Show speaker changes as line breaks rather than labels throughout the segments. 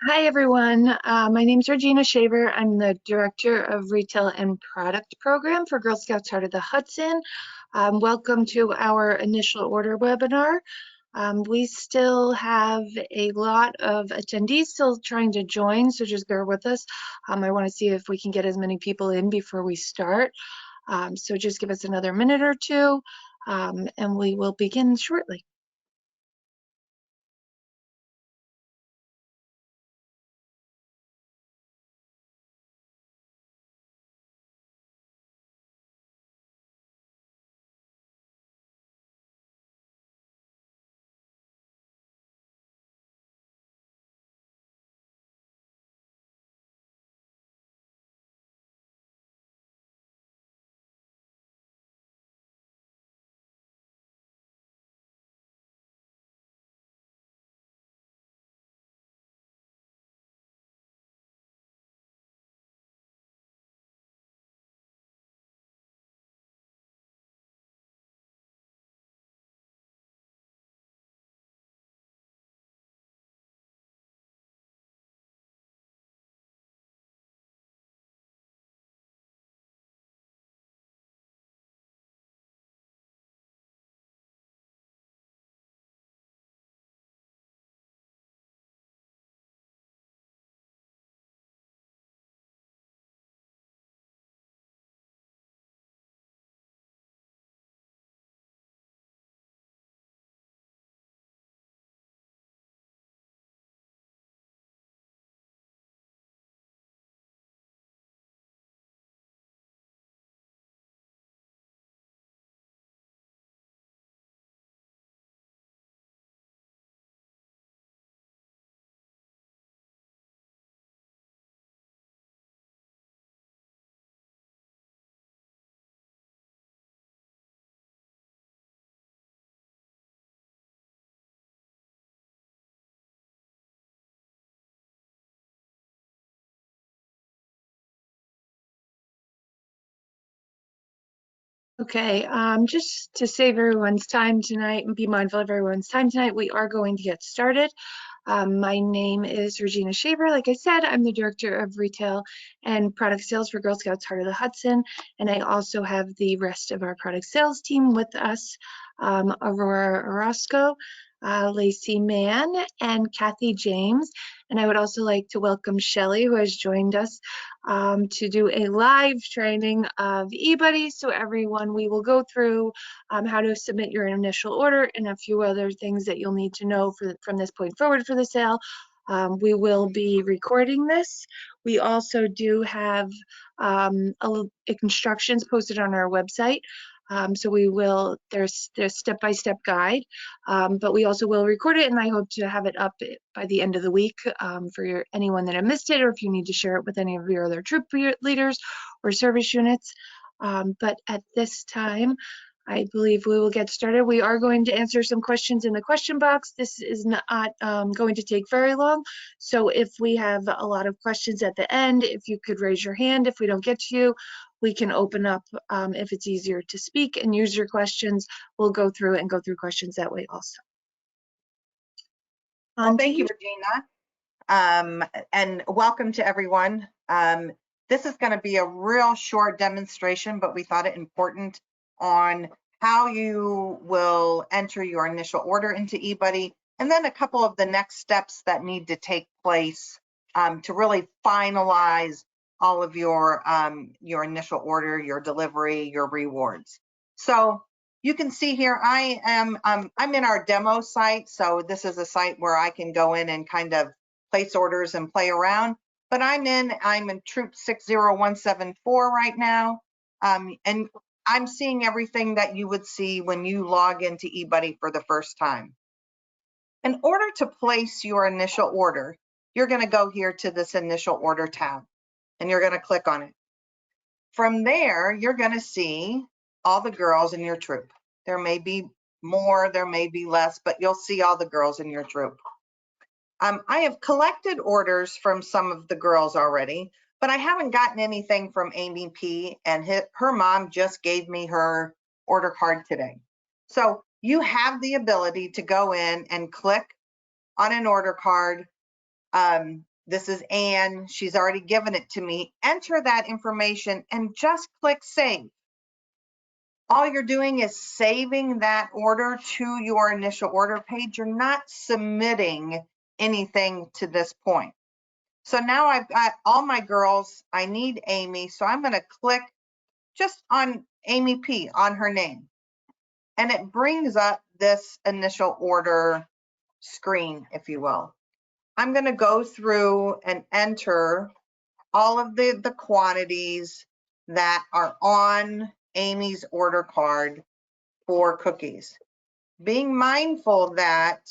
Hi, everyone. My name is Regina Shaver. I'm the Director of Retail and Product Program for Girl Scouts Heart of the Hudson. Welcome to our initial order webinar. We still have a lot of attendees still trying to join, so just bear with us. I want to see if we can get as many people in before we start. So just give us another minute or two, and we will begin shortly. Okay, just to save everyone's time tonight and be mindful of everyone's time tonight, we are going to get started. My name is Regina Shaver. Like I said, I'm the Director of Retail and Product Sales for Girl Scouts Heart of the Hudson, and I also have the rest of our product sales team with us, Aurora Orozco, Lacey Mann, and Kathy James. And I would also like to welcome Shelly, who has joined us to do a live training of eBuddy. So everyone, we will go through how to submit your initial order and a few other things that you'll need to know from this point forward for the sale. We will be recording this. We also do have instructions posted on our website. So there's step-by-step guide, but we also will record it, and I hope to have it up by the end of the week for anyone that have missed it, or if you need to share it with any of your other troop leaders or service units. But at this time, I believe we will get started. We are going to answer some questions in the question box. This is not going to take very long. So if we have a lot of questions at the end, if you could raise your hand, if we don't get to you, we can open up if it's easier to speak and use your questions. We'll go through questions that way also.
Well, thank you, Regina. And welcome to everyone. This is going to be a real short demonstration, but we thought it important on how you will enter your initial order into eBuddy, and then a couple of the next steps that need to take place to really finalize all of your initial order, your delivery, your rewards. So you can see here, I'm in our demo site. So this is a site where I can go in and kind of place orders and play around. But I'm in troop 60174 right now. And I'm seeing everything that you would see when you log into eBuddy for the first time. In order to place your initial order, you're going to go here to this initial order tab, and you're going to click on it. From there, you're going to see all the girls in your troop. There may be more, there may be less, but you'll see all the girls in your troop. I have collected orders from some of the girls already, but I haven't gotten anything from Amy P, and her mom just gave me her order card today. So you have the ability to go in and click on an order card, This is Anne. She's already given it to me. Enter that information and just click save. All you're doing is saving that order to your initial order page. You're not submitting anything to this point. So now I've got all my girls. I need Amy. So I'm going to click just on Amy P, on her name. And it brings up this initial order screen, if you will. I'm going to go through and enter all of the quantities that are on Amy's order card for cookies. Being mindful that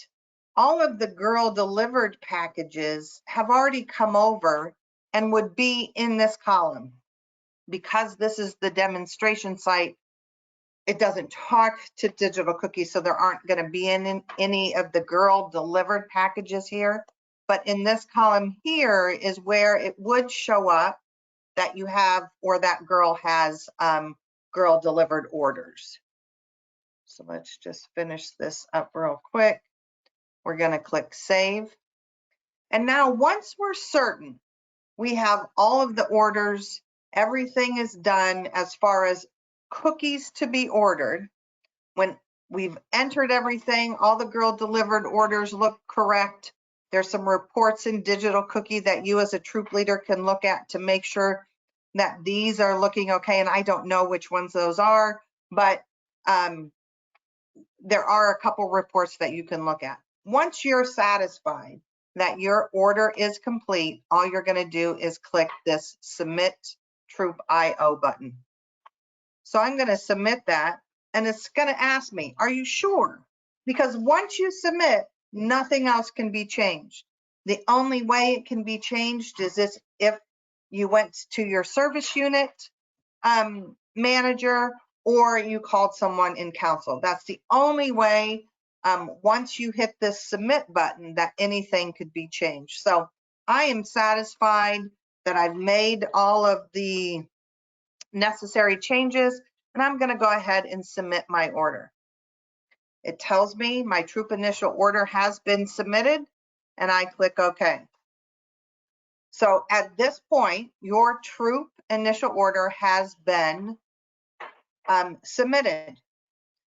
all of the girl delivered packages have already come over and would be in this column. Because this is the demonstration site, it doesn't talk to digital cookies, so there aren't going to be any of the girl delivered packages here. But in this column here is where it would show up that you have, or that girl has girl delivered orders. So let's just finish this up real quick. We're going to click save. And now once we're certain we have all of the orders, everything is done as far as cookies to be ordered. When we've entered everything, all the girl delivered orders look correct. There's some reports in digital cookie that you as a troop leader can look at to make sure that these are looking okay. And I don't know which ones those are, but there are a couple reports that you can look at. Once you're satisfied that your order is complete, all you're going to do is click this Submit Troop IO button. So I'm going to submit that, and it's going to ask me, are you sure? Because once you submit, nothing else can be changed. The only way it can be changed is if you went to your service unit manager, or you called someone in council. That's the only way, once you hit this submit button, that anything could be changed. So I am satisfied that I've made all of the necessary changes, and I'm going to go ahead and submit my order. It tells me my troop initial order has been submitted, and I click OK. So at this point, your troop initial order has been submitted.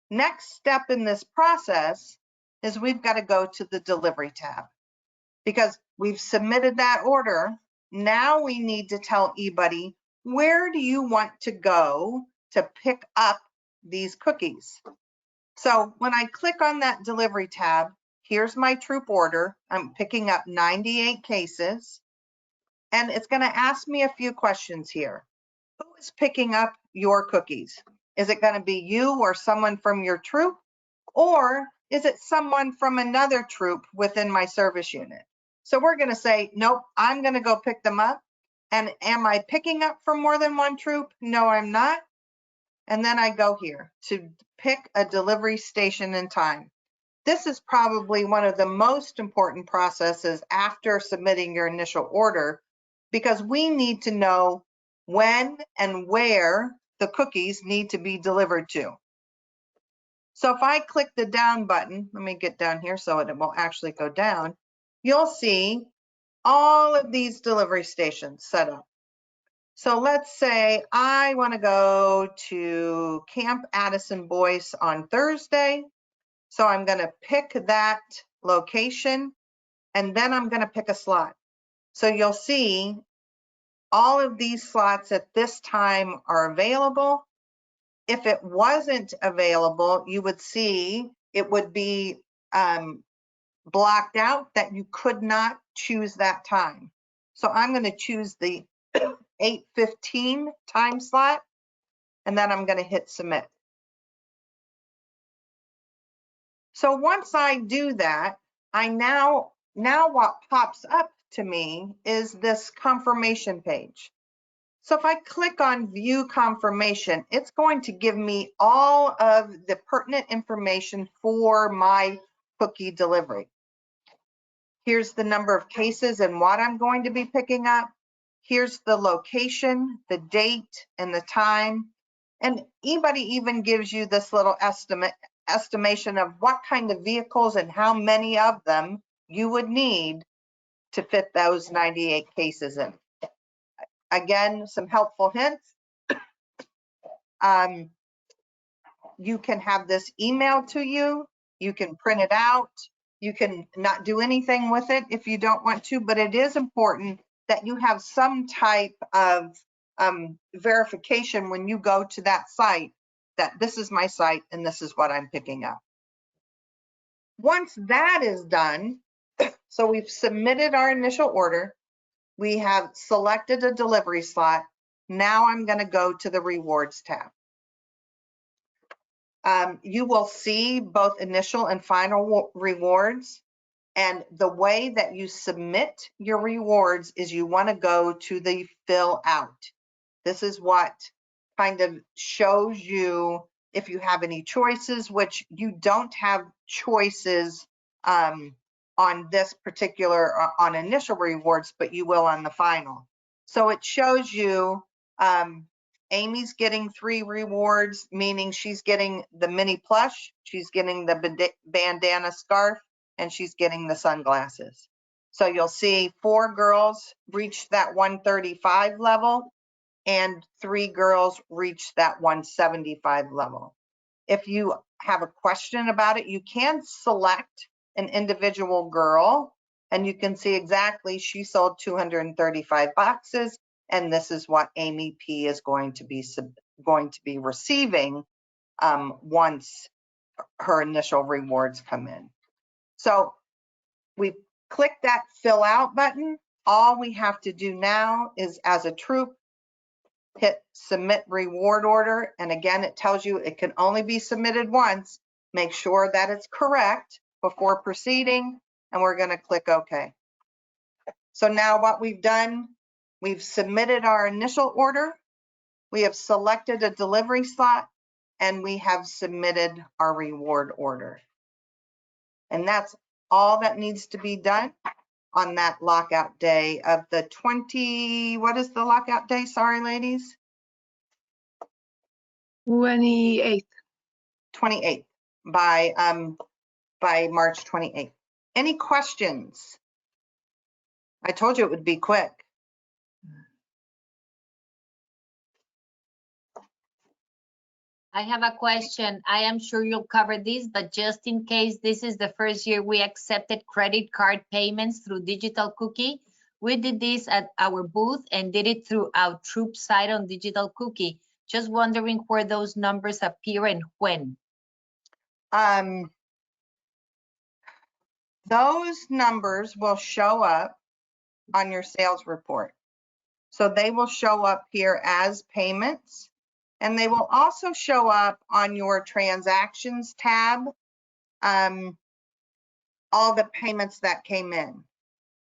Next step in this process is we've got to go to the delivery tab, because we've submitted that order. Now we need to tell eBuddy, where do you want to go to pick up these cookies? So when I click on that delivery tab, here's my troop order. I'm picking up 98 cases, and it's going to ask me a few questions here. Who is picking up your cookies? Is it going to be you or someone from your troop? Or is it someone from another troop within my service unit? So we're going to say, nope, I'm going to go pick them up. And am I picking up from more than one troop? No, I'm not. And then I go here to pick a delivery station and time. This is probably one of the most important processes after submitting your initial order, because we need to know when and where the cookies need to be delivered to. So if I click the down button, let me get down here so it will actually go down, you'll see all of these delivery stations set up. So let's say I want to go to Camp Addison Boyce on Thursday. So I'm going to pick that location, and then I'm going to pick a slot. So you'll see all of these slots at this time are available. If it wasn't available, you would see it would be blocked out that you could not choose that time. So I'm going to choose the 8:15 time slot, and then I'm going to hit submit. So once I do that, I now what pops up to me is this confirmation page. So if I click on view confirmation, it's going to give me all of the pertinent information for my cookie delivery. Here's the number of cases and what I'm going to be picking up. Here's the location, the date, and the time. And eBuddy even gives you this little estimation of what kind of vehicles and how many of them you would need to fit those 98 cases in. Again, some helpful hints. You can have this emailed to you. You can print it out. You can not do anything with it if you don't want to, but it is important that you have some type of verification when you go to that site that this is my site and this is what I'm picking up. Once that is done, so we've submitted our initial order, we have selected a delivery slot. Now I'm going to go to the rewards tab. You will see both initial and final rewards. And the way that you submit your rewards is you want to go to the fill out. This is what kind of shows you if you have any choices, which you don't have choices on this particular, on initial rewards, but you will on the final. So it shows you Amy's getting 3 rewards, meaning she's getting the mini plush, she's getting the bandana scarf, and she's getting the sunglasses. So you'll see 4 girls reach that 135 level and 3 girls reach that 175 level. If you have a question about it, you can select an individual girl and you can see exactly she sold 235 boxes and this is what Amy P is going to be receiving once her initial rewards come in. So we click that fill out button. All we have to do now is, as a troop, hit submit reward order. And again, it tells you it can only be submitted once. Make sure that it's correct before proceeding. And we're going to click OK. So now what we've done, we've submitted our initial order. We have selected a delivery slot and we have submitted our reward order. And that's all that needs to be done on that lockout day of the 20, what is the lockout day? Sorry, ladies.
28th.
28th by March 28th. Any questions? I told you it would be quick.
I have a question. I am sure you'll cover this, but just in case this is the first year we accepted credit card payments through Digital Cookie, we did this at our booth and did it through our troop site on Digital Cookie. Just wondering where those numbers appear and when.
Those numbers will show up on your sales report. So they will show up here as payments, and they will also show up on your transactions tab, all the payments that came in.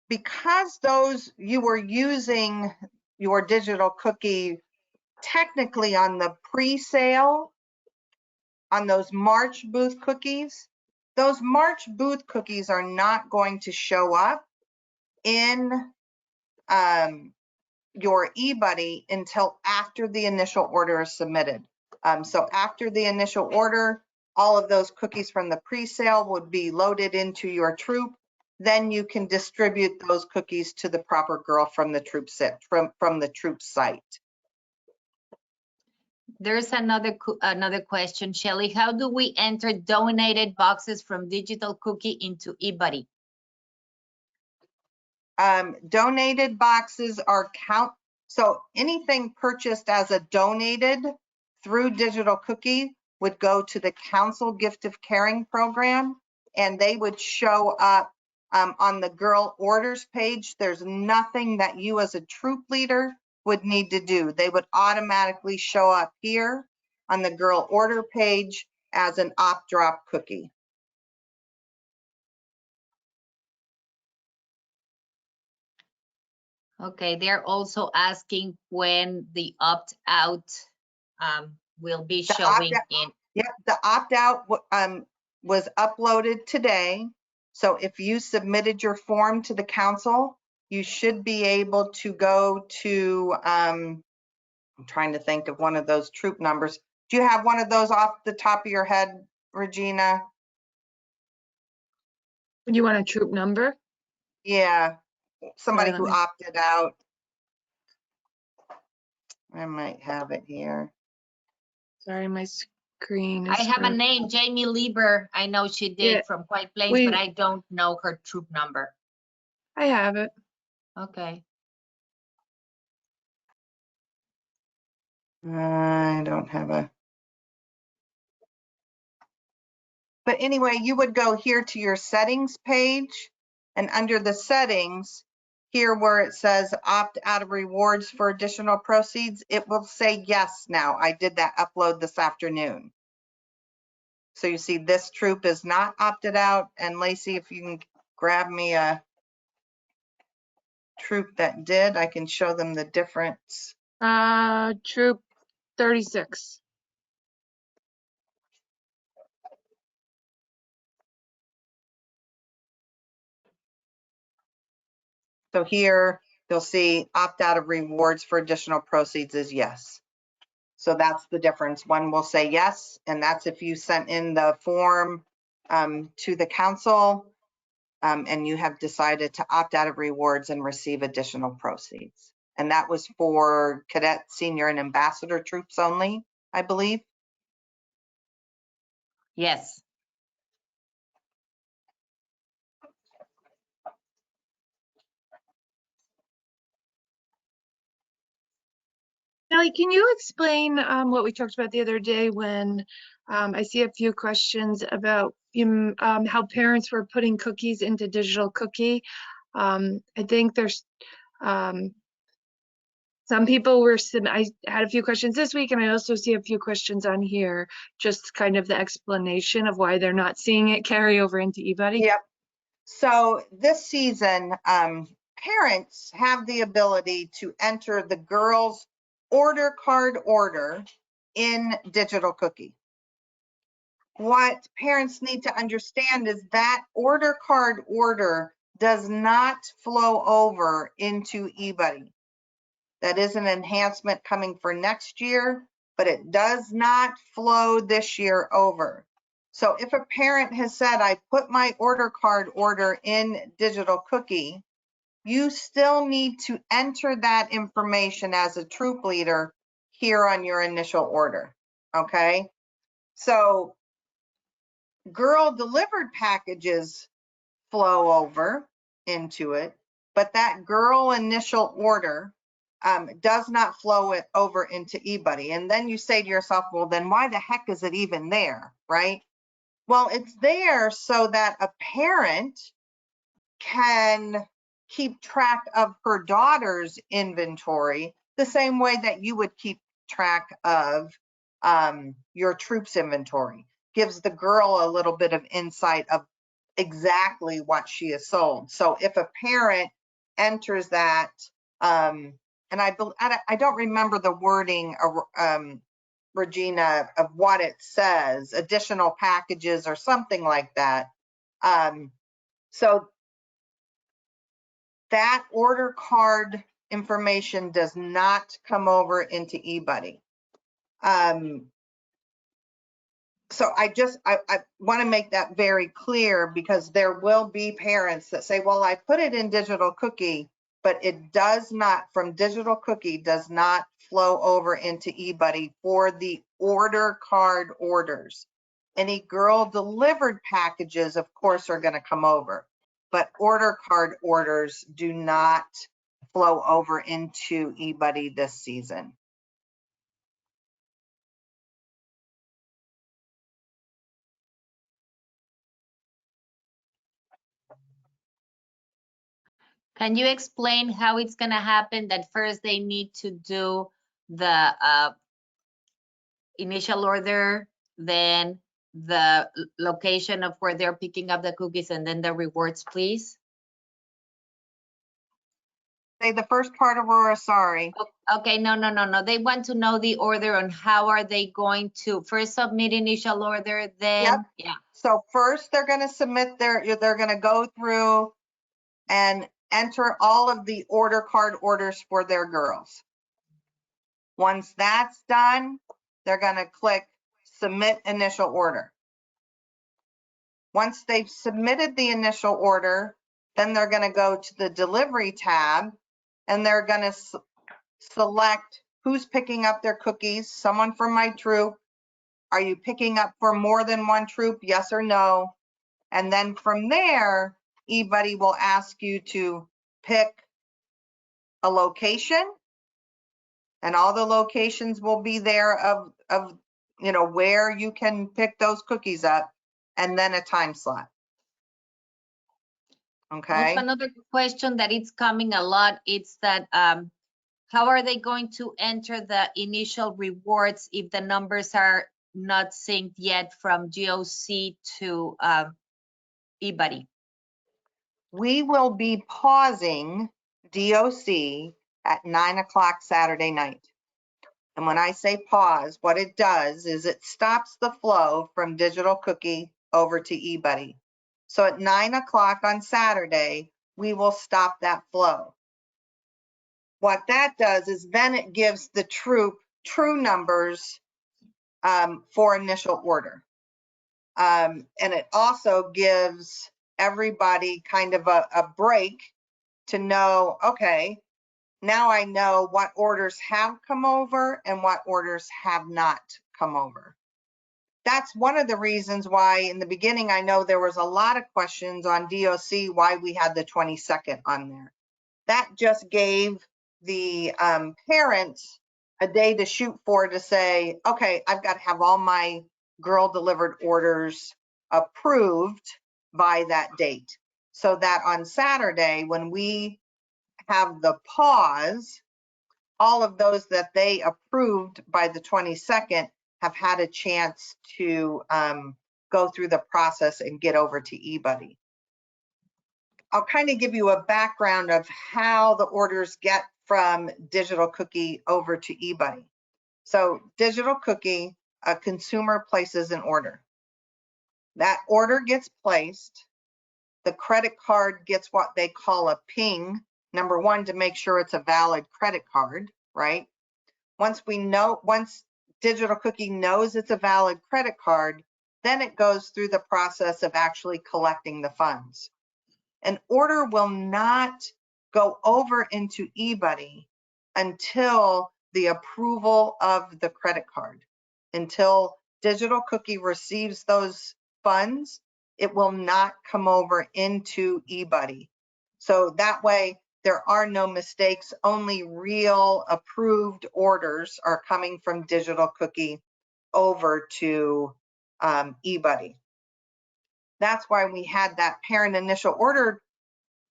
Because those, you were using your Digital Cookie technically on the pre-sale, on those March booth cookies, those March booth cookies are not going to show up in your eBuddy until after the initial order is submitted. So after the initial order, all of those cookies from the pre-sale would be loaded into your troop. Then you can distribute those cookies to the proper girl from the troop set, from the troop site.
There's another question, Shelly. How do we enter donated boxes from Digital Cookie into eBuddy?
Donated boxes are so anything purchased as a donated through Digital Cookie would go to the Council Gift of Caring program, and they would show up on the girl orders page. There's nothing that you as a troop leader would need to do. They would automatically show up here on the girl order page as an op drop cookie.
Okay, they're also asking when the opt-out will be showing in.
Yep, the opt-out was uploaded today. So if you submitted your form to the council, you should be able to go to, I'm trying to think of one of those troop numbers. Do you have one of those off the top of your head, Regina?
You want a troop number?
Yeah. somebody
let
who
me-
opted out. I might have it here.
Sorry, my screen
I
is
have a
frozen.
name, Jamie Lieber. I know she did
Yeah,
from Quiet Plains,
we-
but I don't know her troop number.
I have it.
Okay.
I don't have a. But anyway, you would go here to your settings page, and under the settings, here where it says opt out of rewards for additional proceeds, it will say yes now. I did that upload this afternoon. So you see this troop is not opted out. And Lacey, if you can grab me a troop that did, I can show them the difference.
Troop 36.
So here you'll see opt out of rewards for additional proceeds is yes. So that's the difference. One will say yes, and that's if you sent in the form to the council and you have decided to opt out of rewards and receive additional proceeds. And that was for cadet, senior, and ambassador troops only, I believe.
Yes.
Kelly, can you explain what we talked about the other day when I see a few questions about how parents were putting cookies into digital cookie? I think there's some people were, I had a few questions this week, and I also see a few questions on here, just kind of the explanation of why they're not seeing it carry over into eBuddy.
Yep. So this season, parents have the ability to enter the girls' order card order in digital cookie. What parents need to understand is that order card order does not flow over into eBuddy. That is an enhancement coming for next year, but it does not flow this year over. So if a parent has said, I put my order card order in digital cookie, you still need to enter that information as a troop leader here on your initial order, okay? So girl delivered packages flow over into it, but that girl initial order does not flow it over into eBuddy. And then you say to yourself, well, then why the heck is it even there, right? Well, it's there so that a parent can keep track of her daughter's inventory the same way that you would keep track of your troops inventory. Gives the girl a little bit of insight of exactly what she has sold. So if a parent enters that, and I don't remember the wording, Regina, of what it says, additional packages or something like that. So that order card information does not come over into eBuddy. So I want to make that very clear, because there will be parents that say, well, I put it in digital cookie, but it does not, from digital cookie, does not flow over into eBuddy for the order card orders. Any girl delivered packages, of course, are going to come over, but order card orders do not flow over into eBuddy this season.
Can you explain how it's gonna happen that first they need to do the initial order, then the location of where they're picking up the cookies, and then the rewards, please?
Say the first part, Aurora, sorry.
Okay, no. They want to know the order on how are they going to first submit initial order, then,
Yep.
yeah.
So first they're going to submit they're going to go through and enter all of the order card orders for their girls. Once that's done, they're going to click submit initial order. Once they've submitted the initial order, Then they're going to go to the delivery tab and they're going to select who's picking up their cookies. Someone from my troop. Are you picking up for more than one troop? Yes or no? And then from there, eBuddy will ask you to pick a location, and all the locations will be there of you know, where you can pick those cookies up, and then a time slot.
Also,
Okay.
another question that it's coming a lot, it's that how are they going to enter the initial rewards if the numbers are not synced yet from GOC to eBuddy?
We will be pausing DOC at 9 o'clock Saturday night. And when I say pause, what it does is it stops the flow from Digital Cookie over to eBuddy. So at 9 o'clock on Saturday, we will stop that flow. What that does is then it gives the true numbers for initial order. And it also gives everybody kind of a break to know, okay, now I know what orders have come over and what orders have not come over. That's one of the reasons why in the beginning, I know there was a lot of questions on DOC, why we had the 22nd on there. That just gave the parents a day to shoot for, to say, okay, I've got to have all my girl delivered orders approved by that date. So that on Saturday, when we have the pause, all of those that they approved by the 22nd have had a chance to go through the process and get over to eBuddy. I'll kind of give you a background of how the orders get from Digital Cookie over to eBuddy. So Digital Cookie, a consumer places an order. That order gets placed. The credit card gets what they call a ping, number one, to make sure it's a valid credit card, right? Once Digital Cookie knows it's a valid credit card, then it goes through the process of actually collecting the funds. An order will not go over into eBuddy until the approval of the credit card. Until Digital Cookie receives those funds, it will not come over into eBuddy. So that way, there are no mistakes. Only real approved orders are coming from Digital Cookie over to eBuddy. That's why we had that parent initial order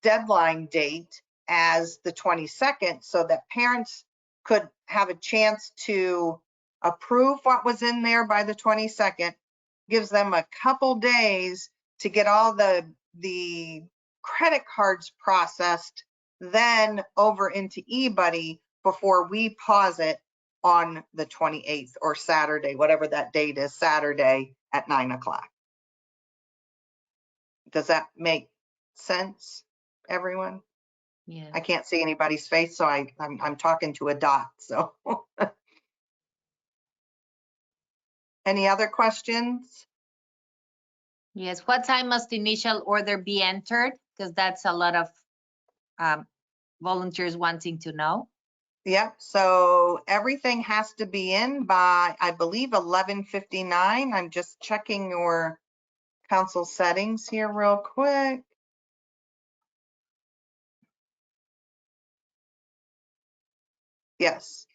deadline date as the 22nd, so that parents could have a chance to approve what was in there by the 22nd. Gives them a couple days to get all the credit cards processed, then over into eBuddy before we pause it on the 28th or Saturday, whatever that date is, Saturday at 9 o'clock. Does that make sense, everyone?
Yeah.
I can't see anybody's face, so I'm talking to a dot. So any other questions?
Yes. What time must the initial order be entered? Because that's a lot of volunteers wanting to know.
Yep. So everything has to be in by, I believe, 11:59. I'm just checking your council settings here real quick. Yes.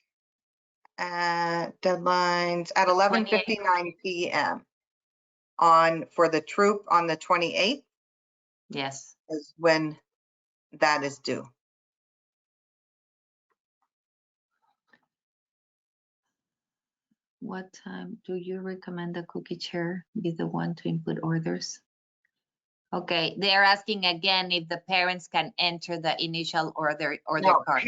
Deadlines at 11:59 p.m. for the troop on the 28th.
Yes.
Is when that is due.
What time do you recommend the cookie chair be the one to input orders? Okay, they are asking again if the parents can enter the initial order
No,
card.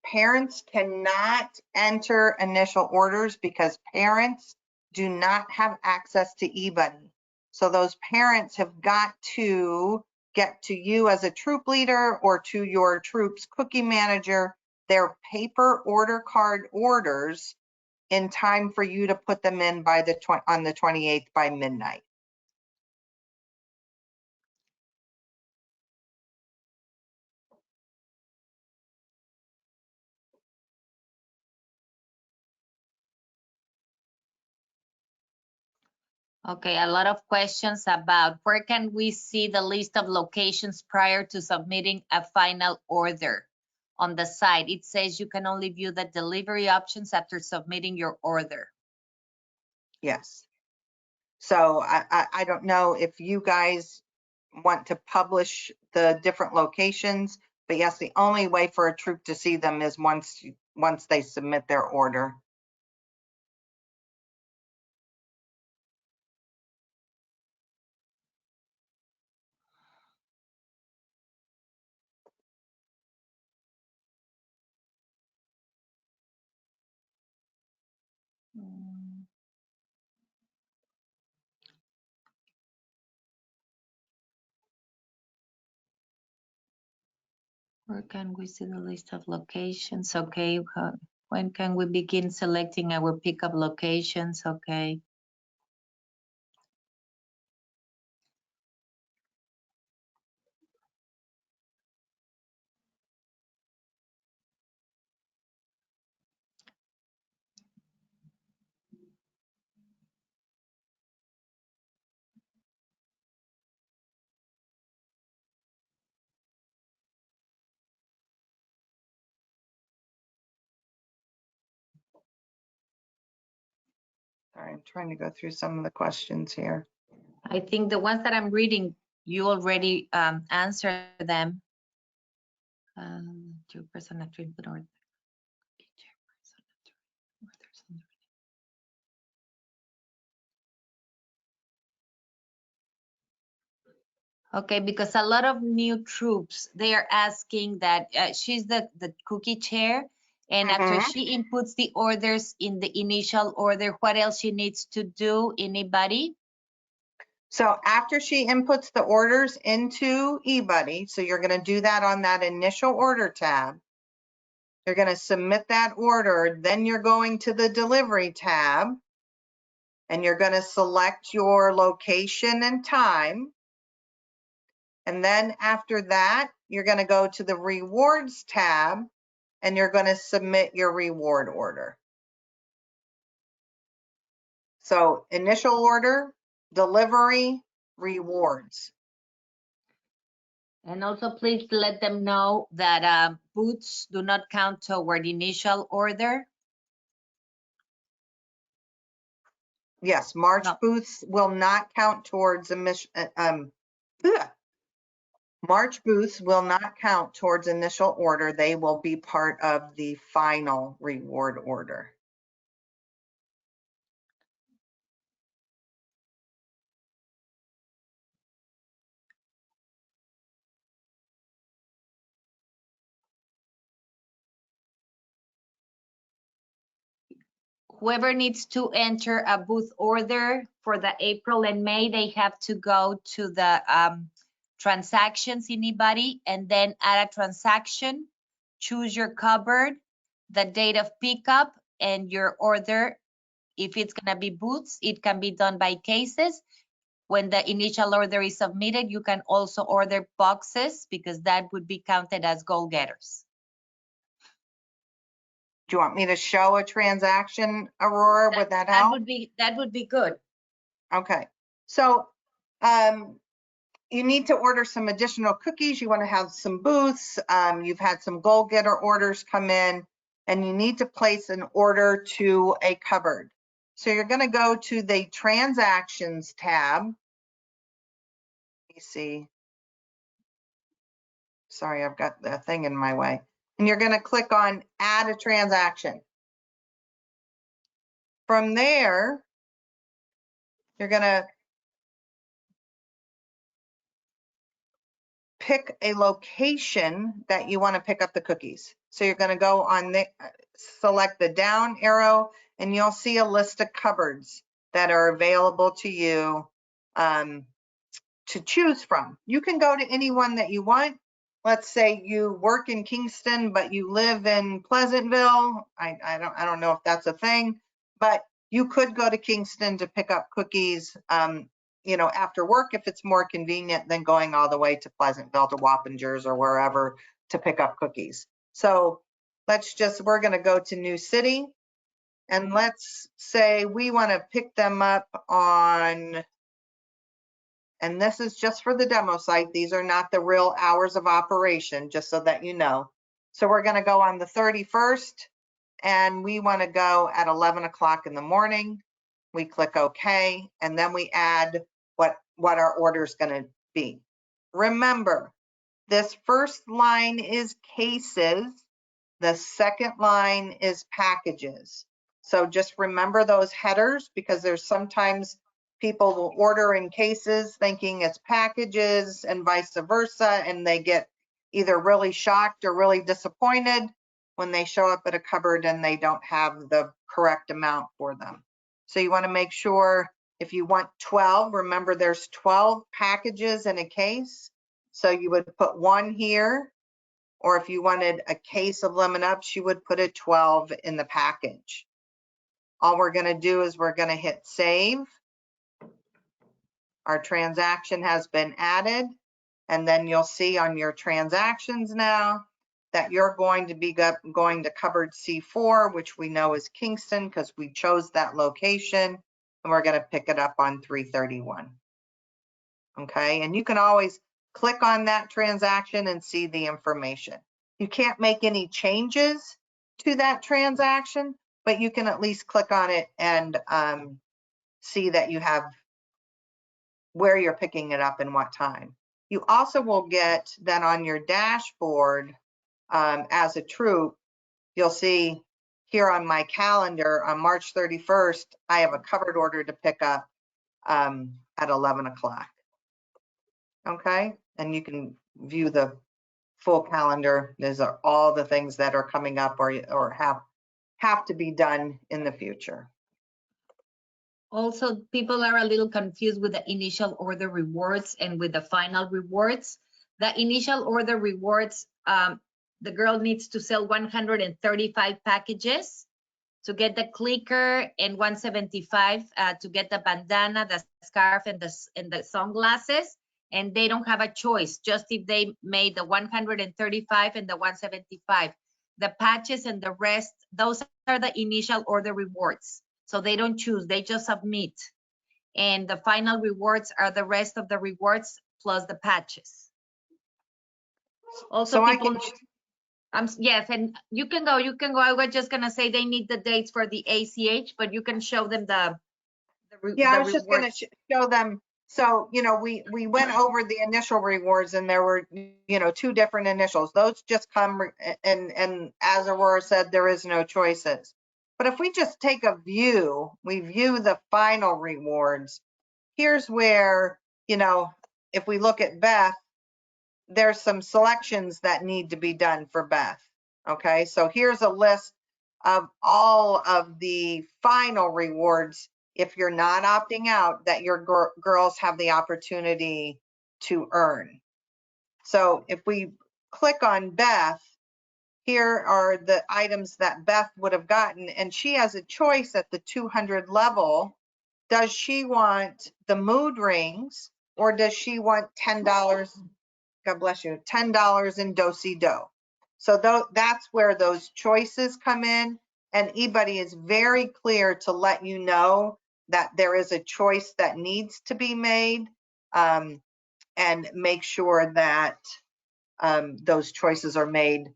parents cannot enter initial orders because parents do not have access to eBuddy. So those parents have got to get to you as a troop leader or to your troop's cookie manager, their paper order card orders in time for you to put them in by on the 28th by midnight.
Okay, a lot of questions about where can we see the list of locations prior to submitting a final order. On the site, it says you can only view the delivery options after submitting your order.
Yes. So I don't know if you guys want to publish the different locations, but yes, the only way for a troop to see them is once they submit their order.
Where can we see the list of locations? Okay, when can we begin selecting our pickup locations? Okay.
Sorry, I'm trying to go through some of the questions here.
I think the ones that I'm reading, you already answered them. Chairperson after input order. Okay, because a lot of new troops, they are asking that she's the cookie chair, and after she inputs the orders in the initial order, what else she needs to do? Anybody?
So after she inputs the orders into eBuddy, so you're going to do that on that initial order tab. You're going to submit that order, then you're going to the delivery tab, and you're going to select your location and time. And then after that, you're going to go to the rewards tab, and you're going to submit your reward order. So initial order, delivery, rewards.
And also please let them know that booths do not count toward initial order.
Yes, March
No.
booths will not count towards March booths will not count towards initial order. They will be part of the final reward order.
Whoever needs to enter a booth order for the April and May, they have to go to the transactions in eBuddy and then add a transaction, choose your cupboard, the date of pickup, and your order. If it's gonna be booths, it can be done by cases. When the initial order is submitted, you can also order boxes because that would be counted as goal getters.
Do you want me to show a transaction, Aurora? Would that help?
That would be good.
Okay. So you need to order some additional cookies. You want to have some booths. You've had some goal getter orders come in, and you need to place an order to a cupboard. So you're going to go to the transactions tab. Let me see. Sorry, I've got the thing in my way. And you're going to click on add a transaction. From there, you're going to pick a location that you want to pick up the cookies. So you're going to go on the, select the down arrow, and you'll see a list of cupboards that are available to you to choose from. You can go to any one that you want. Let's say you work in Kingston, but you live in Pleasantville. I don't know if that's a thing, but you could go to Kingston to pick up cookies, you know, after work if it's more convenient than going all the way to Pleasantville to Wappingers or wherever to pick up cookies. So we're going to go to New City, And let's say we want to pick them up on, and this is just for the demo site. These are not the real hours of operation, just so that you know. So we're going to go on the 31st, and we want to go at 11 o'clock in the morning. We click OK, and then we add what our order is going to be. Remember, this first line is cases. The second line is packages. So just remember those headers, because there's sometimes people will order in cases thinking it's packages and vice versa, and they get either really shocked or really disappointed when they show up at a cupboard and they don't have the correct amount for them. So you want to make sure, if you want 12, remember there's 12 packages in a case. So you would put 1 here, or if you wanted a case of lemon ups, you would put a 12 in the package. All we're going to do is we're going to hit save. Our transaction has been added, and then you'll see on your transactions now that you're going to be going to cupboard C4, which we know is Kingston because we chose that location, and we're going to pick it up on 331. Okay, and you can always click on that transaction and see the information. You can't make any changes to that transaction, but you can at least click on it and see that you have where you're picking it up and what time. You also will get then on your dashboard as a troop, you'll see here on my calendar on March 31st, I have a covered order to pick up at 11 o'clock. Okay, and you can view the full calendar. These are all the things that are coming up or have to be done in the future.
Also, people are a little confused with the initial order rewards and with the final rewards. The initial order rewards, the girl needs to sell 135 packages to get the clicker, and 175 to get the bandana, the scarf, and the sunglasses. And they don't have a choice, just if they made the 135 and the 175. The patches and the rest, those are the initial order rewards. So they don't choose, they just submit. And the final rewards are the rest of the rewards plus the patches. Also,
so
people, yes, and you can go. I was just gonna say they need the dates for the ACH, but you can show them the
yeah, I was just gonna show them. So, you know, we went over the initial rewards, and there were, you know, 2 different initials. Those just come, and as Aurora said, there is no choices. But if we just take a view, we view the final rewards. Here's where, you know, if we look at Beth, there's some selections that need to be done for Beth. Okay, so here's a list of all of the final rewards, if you're not opting out, that your girls have the opportunity to earn. So if we click on Beth, here are the items that Beth would have gotten, and she has a choice at the 200 level. Does she want the mood rings, or does she want $10? God bless you, $10 in do-si-do. So that's where those choices come in, and eBuddy is very clear to let you know that there is a choice that needs to be made, and make sure that those choices are made.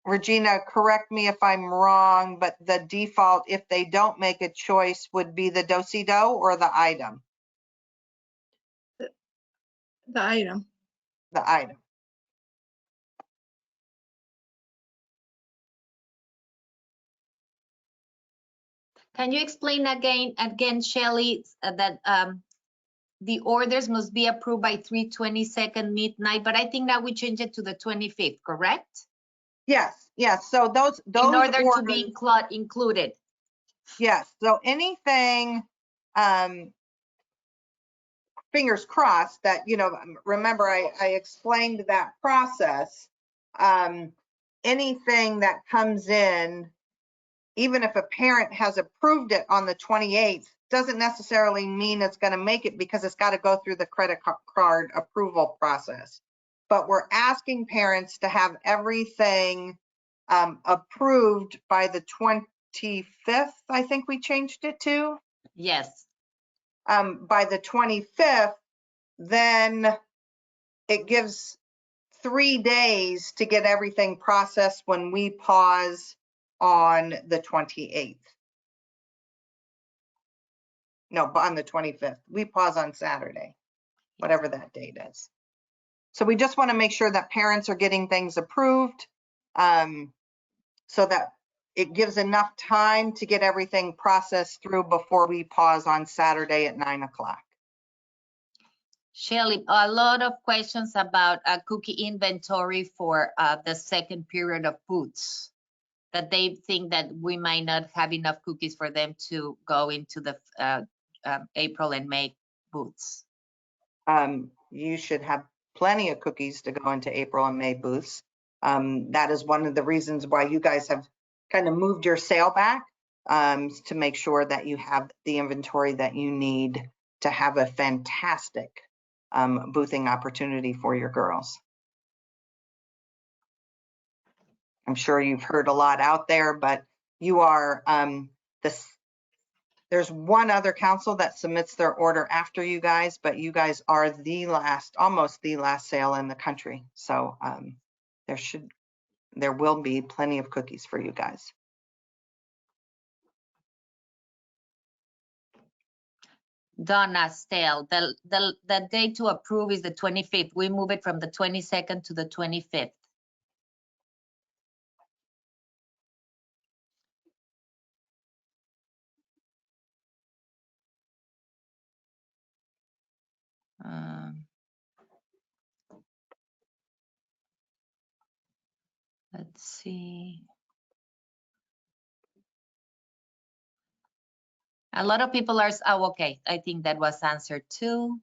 Regina, correct me if I'm wrong, but the default, if they don't make a choice, would be the do-si-do or the item?
The item.
The item.
Can you explain again, Shelley, that the orders must be approved by 3/22 midnight, but I think that we change it to the 25th, correct?
Yes, yes. So those
in order
orders,
to be included.
Yes. So anything, fingers crossed that, you know, remember I explained that process. Anything that comes in, even if a parent has approved it on the 28th, doesn't necessarily mean it's going to make it, because it's got to go through the credit card approval process. But we're asking parents to have everything approved by the 25th, I think we changed it to.
Yes.
By the 25th, then it gives 3 days to get everything processed when we pause on the 28th. No, on the 25th. We pause on Saturday, whatever that date is. So we just want to make sure that parents are getting things approved, so that it gives enough time to get everything processed through before we pause on Saturday at 9 o'clock.
Shelley, a lot of questions about a cookie inventory for the second period of booths, that they think that we might not have enough cookies for them to go into the April and May booths.
You should have plenty of cookies to go into April and May booths. That is one of the reasons why you guys have kind of moved your sale back, to make sure that you have the inventory that you need to have a fantastic boothing opportunity for your girls. I'm sure you've heard a lot out there, but you are there's one other council that submits their order after you guys, but you guys are the last, almost the last sale in the country. So there will be plenty of cookies for you guys.
Donna Stale, the date to approve is the 25th. We move it from the 22nd to the 25th. Let's see. A lot of people are, oh, okay. I think that was answered too.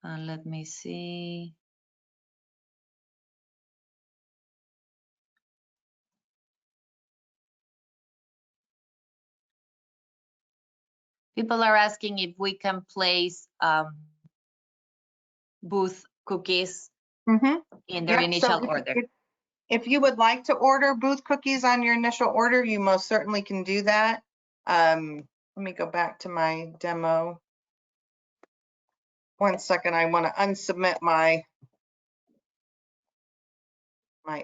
Let me see. People are asking if we can place booth cookies in their initial order.
If you would like to order booth cookies on your initial order, you most certainly can do that. Let me go back to my demo. 1 second, I want to unsubmit my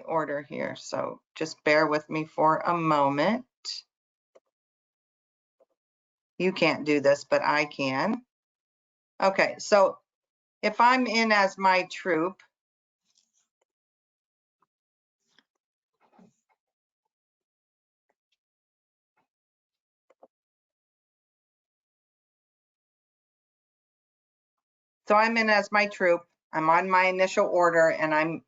order here. So just bear with me for a moment. You can't do this, but I can. Okay, so if I'm in as my troop, so I'm in as my troop, I'm on my initial order, and I'm,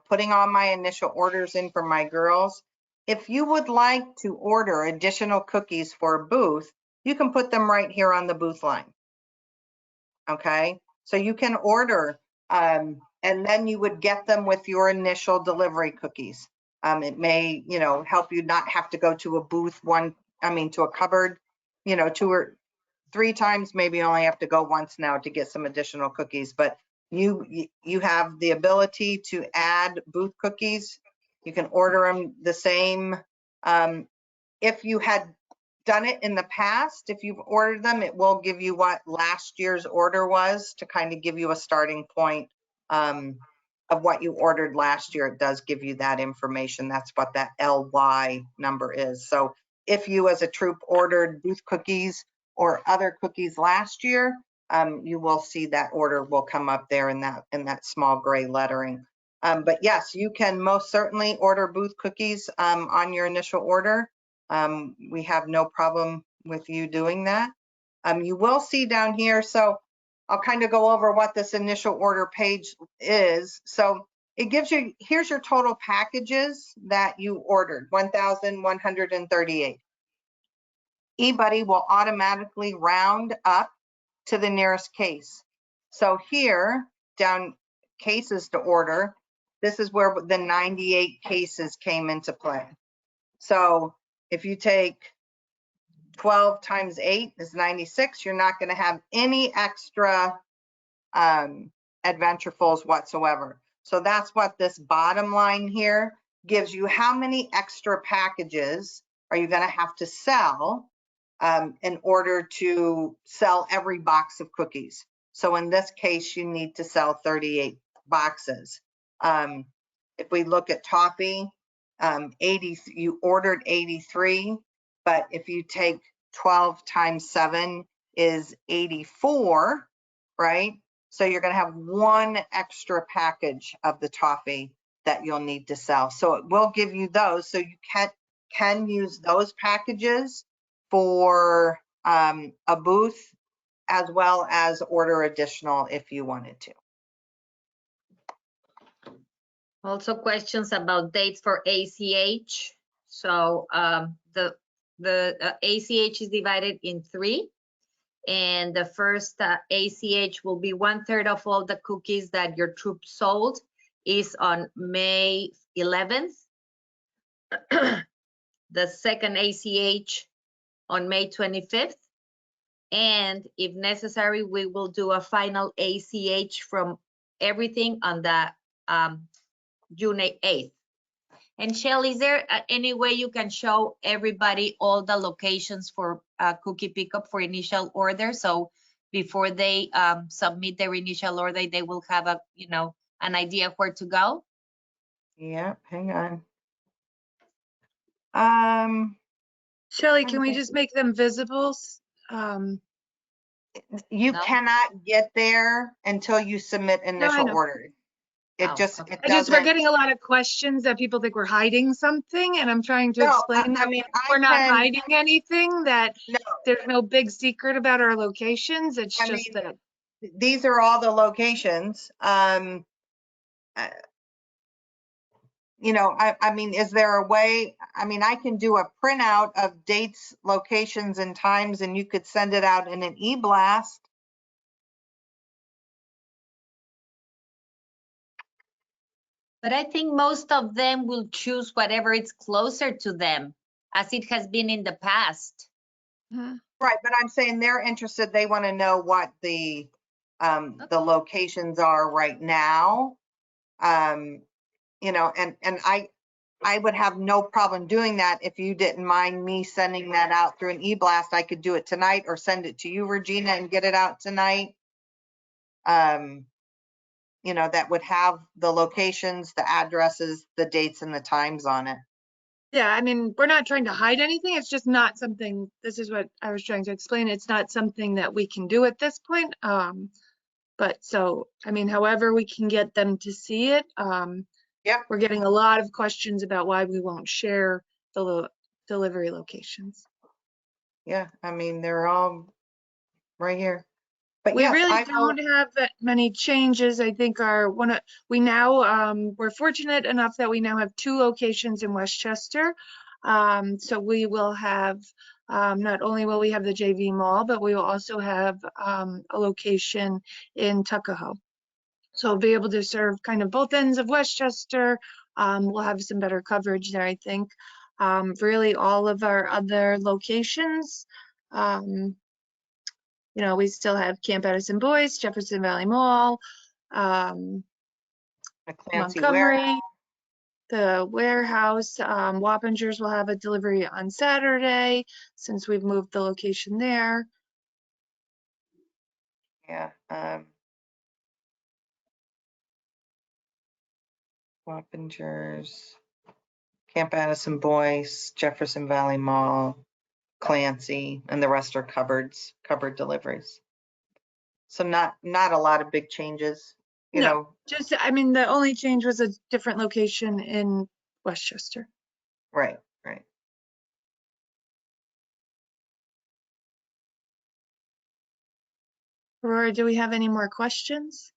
putting all my initial orders in for my girls. If you would like to order additional cookies for a booth, you can put them right here on the booth line. Okay, so you can order, and then you would get them with your initial delivery cookies. It may, help you not have to go to a booth to a cupboard, 2 or 3 times, maybe you only have to go once now to get some additional cookies, but you have the ability to add booth cookies. You can order them the same. If you had done it in the past, if you've ordered them, it will give you what last year's order was to kind of give you a starting point of what you ordered last year. It does give you that information. That's what that LY number is. So if you as a troop ordered booth cookies or other cookies last year, you will see that order will come up there in that small gray lettering. But yes, you can most certainly order booth cookies on your initial order. We have no problem with you doing that. You will see down here, so I'll kind of go over what this initial order page is. So it gives you, here's your total packages that you ordered, 1,138. eBuddy will automatically round up to the nearest case. So here, down cases to order, this is where the 98 cases came into play. So if you take 12 times 8 is 96, you're not going to have any extra adventurefuls whatsoever. So that's what this bottom line here gives you, how many extra packages are you going to have to sell in order to sell every box of cookies? So in this case, you need to sell 38 boxes. If we look at toffee, 80, you ordered 83, but if you take 12 times 7 is 84, right? So you're going to have one extra package of the toffee that you'll need to sell. So it will give you those, so you can use those packages for a booth, as well as order additional if you wanted to.
Also questions about dates for ACH. So the ACH is divided in 3. And the first ACH will be 1/3 of all the cookies that your troop sold is on May 11th. The second ACH on May 25th. And if necessary, we will do a final ACH from everything on the June 8th. And Shelley, is there any way you can show everybody all the locations for cookie pickup for initial order? So before they submit their initial order, they will have a, an idea of where to go?
Yeah, hang on.
Shelley, can we just make them visible?
You
No?
cannot get there until you submit
I
initial
know.
order. It
Oh,
just,
okay.
it
We're
doesn't.
getting a lot of questions that people think we're hiding something, and I'm trying to
No,
explain that
I mean,
we're not
can,
hiding anything, that
no,
there's no big secret about our locations. It's
I
just
mean,
that.
these are all the locations. You know, I mean, is there a way, I mean, I can do a printout of dates, locations, and times, and you could send it out in an e-blast.
But I think most of them will choose whatever is closer to them, as it has been in the past.
Mhm.
Right, but I'm saying they're interested, they want to know what the locations are right now. You know, and I would have no problem doing that if you didn't mind me sending that out through an e-blast. I could do it tonight or send it to you, Regina, and get it out tonight. You know, that would have the locations, the addresses, the dates, and the times on it.
Yeah, I mean, we're not trying to hide anything. It's just not something, this is what I was trying to explain. It's not something that we can do at this point. But so, I mean, however we can get them to see it.
Yep.
We're getting a lot of questions about why we won't share the delivery locations.
Yeah, I mean, they're all right here. But
We
yes,
really
I will.
don't have that many changes. I think we're fortunate enough that we now have 2 locations in Westchester. So we will have, not only will we have the JV Mall, but we will also have a location in Tuckahoe. So we'll be able to serve kind of both ends of Westchester. We'll have some better coverage there, I think. Really all of our other locations, you know, we still have Camp Addison Boys, Jefferson Valley Mall,
A Clancy
Montgomery, the warehouse. Wappingers will have a delivery on Saturday since we've moved the location there.
Yeah. Wappingers, Camp Addison Boys, Jefferson Valley Mall, Clancy, and the rest are covered deliveries. So not a lot of big changes, you
No,
know.
just, I mean, the only change was a different location in Westchester.
Right.
Aurora, do we have any more questions?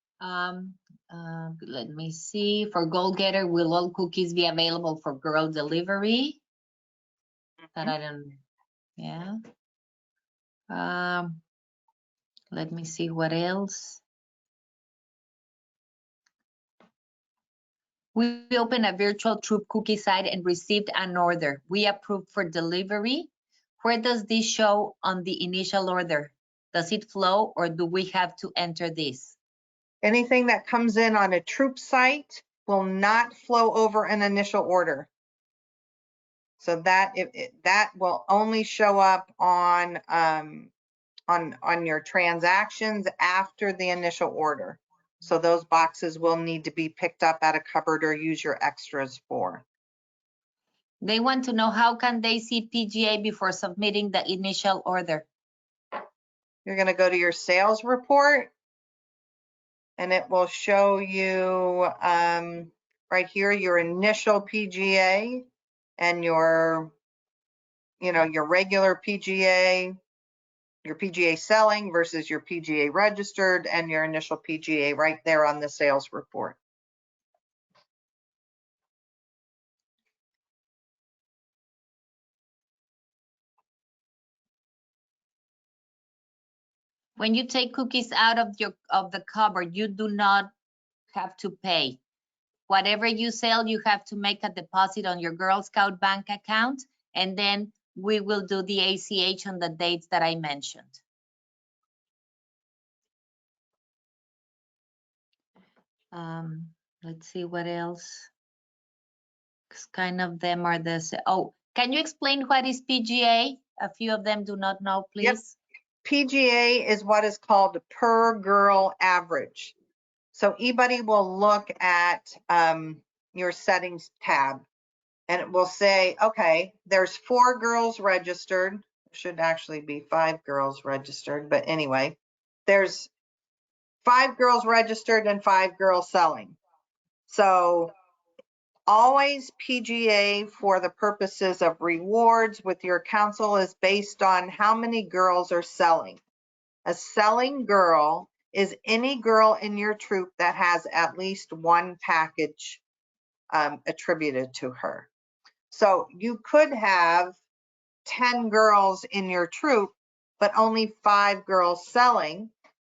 Let me see. For Goal Getter, will all cookies be available for girl delivery? That I don't, yeah. Let me see what else. We opened a virtual troop cookie site and received an order. We approved for delivery. Where does this show on the initial order? Does it flow or do we have to enter this?
Anything that comes in on a troop site will not flow over an initial order. So that that will only show up on your transactions after the initial order. So those boxes will need to be picked up at a cupboard or use your extras for.
They want to know how can they see PGA before submitting the initial order?
You're going to go to your sales report and it will show you right here your initial PGA and your regular PGA, your PGA selling versus your PGA registered, and your initial PGA right there on the sales report.
When you take cookies out of the cupboard, you do not have to pay. Whatever you sell, you have to make a deposit on your Girl Scout bank account, and then we will do the ACH on the dates that I mentioned. Let's see what else. 'Cause kind of them are the same. Oh, can you explain what is PGA? A few of them do not know, please.
Yep. PGA is what is called the per girl average. So eBuddy will look at your settings tab and it will say, okay, there's 4 girls registered. There should actually be 5 girls registered, but anyway, there's 5 girls registered and 5 girls selling. So always PGA for the purposes of rewards with your council is based on how many girls are selling. A selling girl is any girl in your troop that has at least 1 package attributed to her. So you could have 10 girls in your troop, but only 5 girls selling.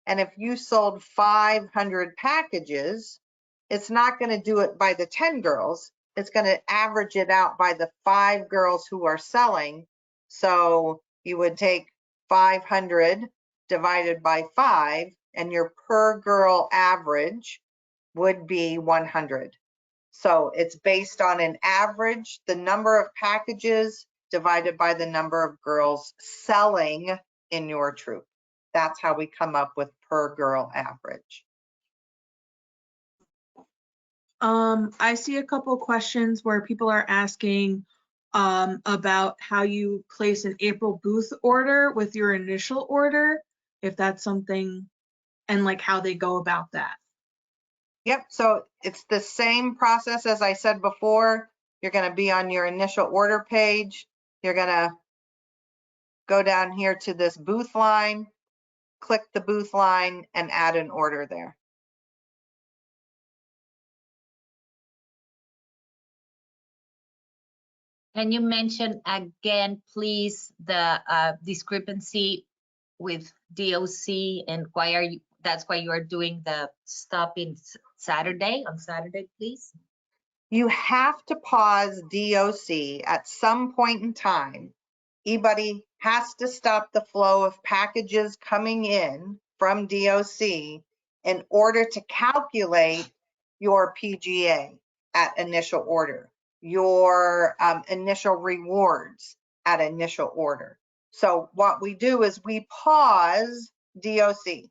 And if you sold 500 packages, it's not going to do it by the 10 girls. It's going to average it out by the 5 girls who are selling. So you would take 500 divided by 5, and your per girl average would be 100. So it's based on an average, the number of packages divided by the number of girls selling in your troop. That's how we come up with per girl average.
I see a couple questions where people are asking about how you place an April booth order with your initial order, if that's something, and like how they go about that.
Yep, so it's the same process as I said before. You're going to be on your initial order page. You're going to go down here to this booth line, click the booth line, and add an order there.
Can you mention again, please, the discrepancy with DOC and why are you, that's why you are doing the stop in Saturday, on Saturday, please?
You have to pause DOC at some point in time. eBuddy has to stop the flow of packages coming in from DOC in order to calculate your PGA at initial order, your initial rewards at initial order. So what we do is we pause DOC.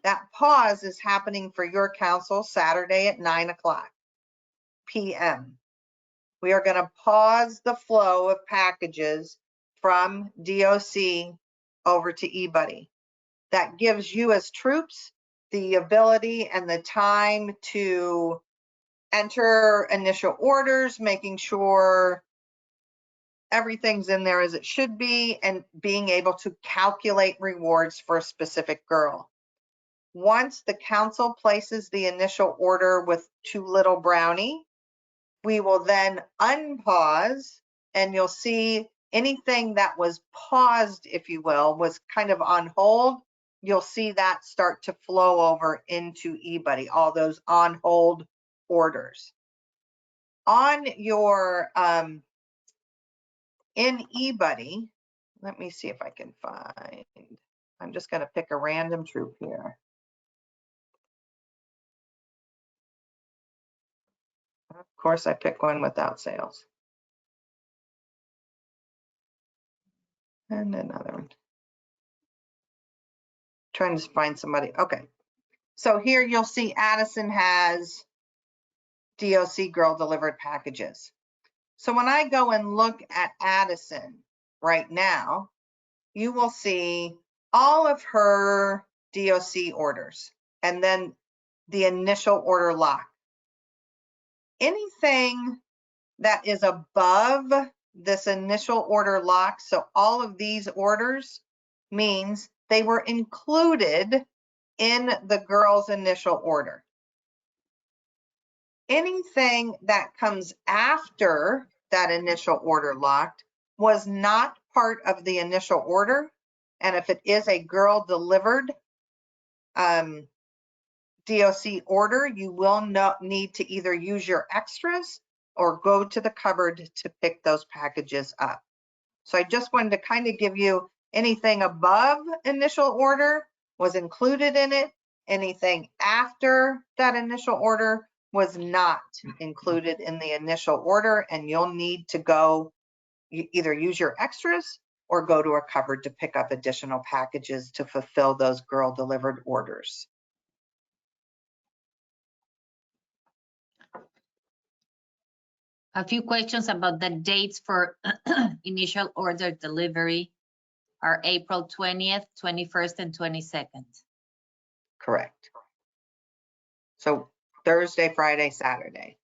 That pause is happening for your council Saturday at 9:00 p.m. We are going to pause the flow of packages from DOC over to eBuddy. That gives you as troops the ability and the time to enter initial orders, making sure everything's in there as it should be, and being able to calculate rewards for a specific girl. Once the council places the initial order with Too Little Brownie, we will then unpause, and you'll see anything that was paused, if you will, was kind of on hold. You'll see that start to flow over into eBuddy, all those on hold orders. On your, in eBuddy, let me see if I can find, I'm just going to pick a random troop here. Of course, I pick one without sales. And another one. Trying to find somebody. Okay. So here you'll see Addison has DOC girl delivered packages. So when I go and look at Addison right now, you will see all of her DOC orders and then the initial order lock. Anything that is above this initial order lock, so all of these orders, means they were included in the girl's initial order. Anything that comes after that initial order locked was not part of the initial order. And if it is a girl delivered DOC order, you will not need to either use your extras or go to the cupboard to pick those packages up. So I just wanted to kind of give you anything above initial order was included in it. Anything after that initial order was not included in the initial order, and you'll need to go either use your extras or go to a cupboard to pick up additional packages to fulfill those girl delivered orders.
A few questions about the dates for initial order delivery are April 20th, 21st, and 22nd.
Correct. So Thursday, Friday, Saturday.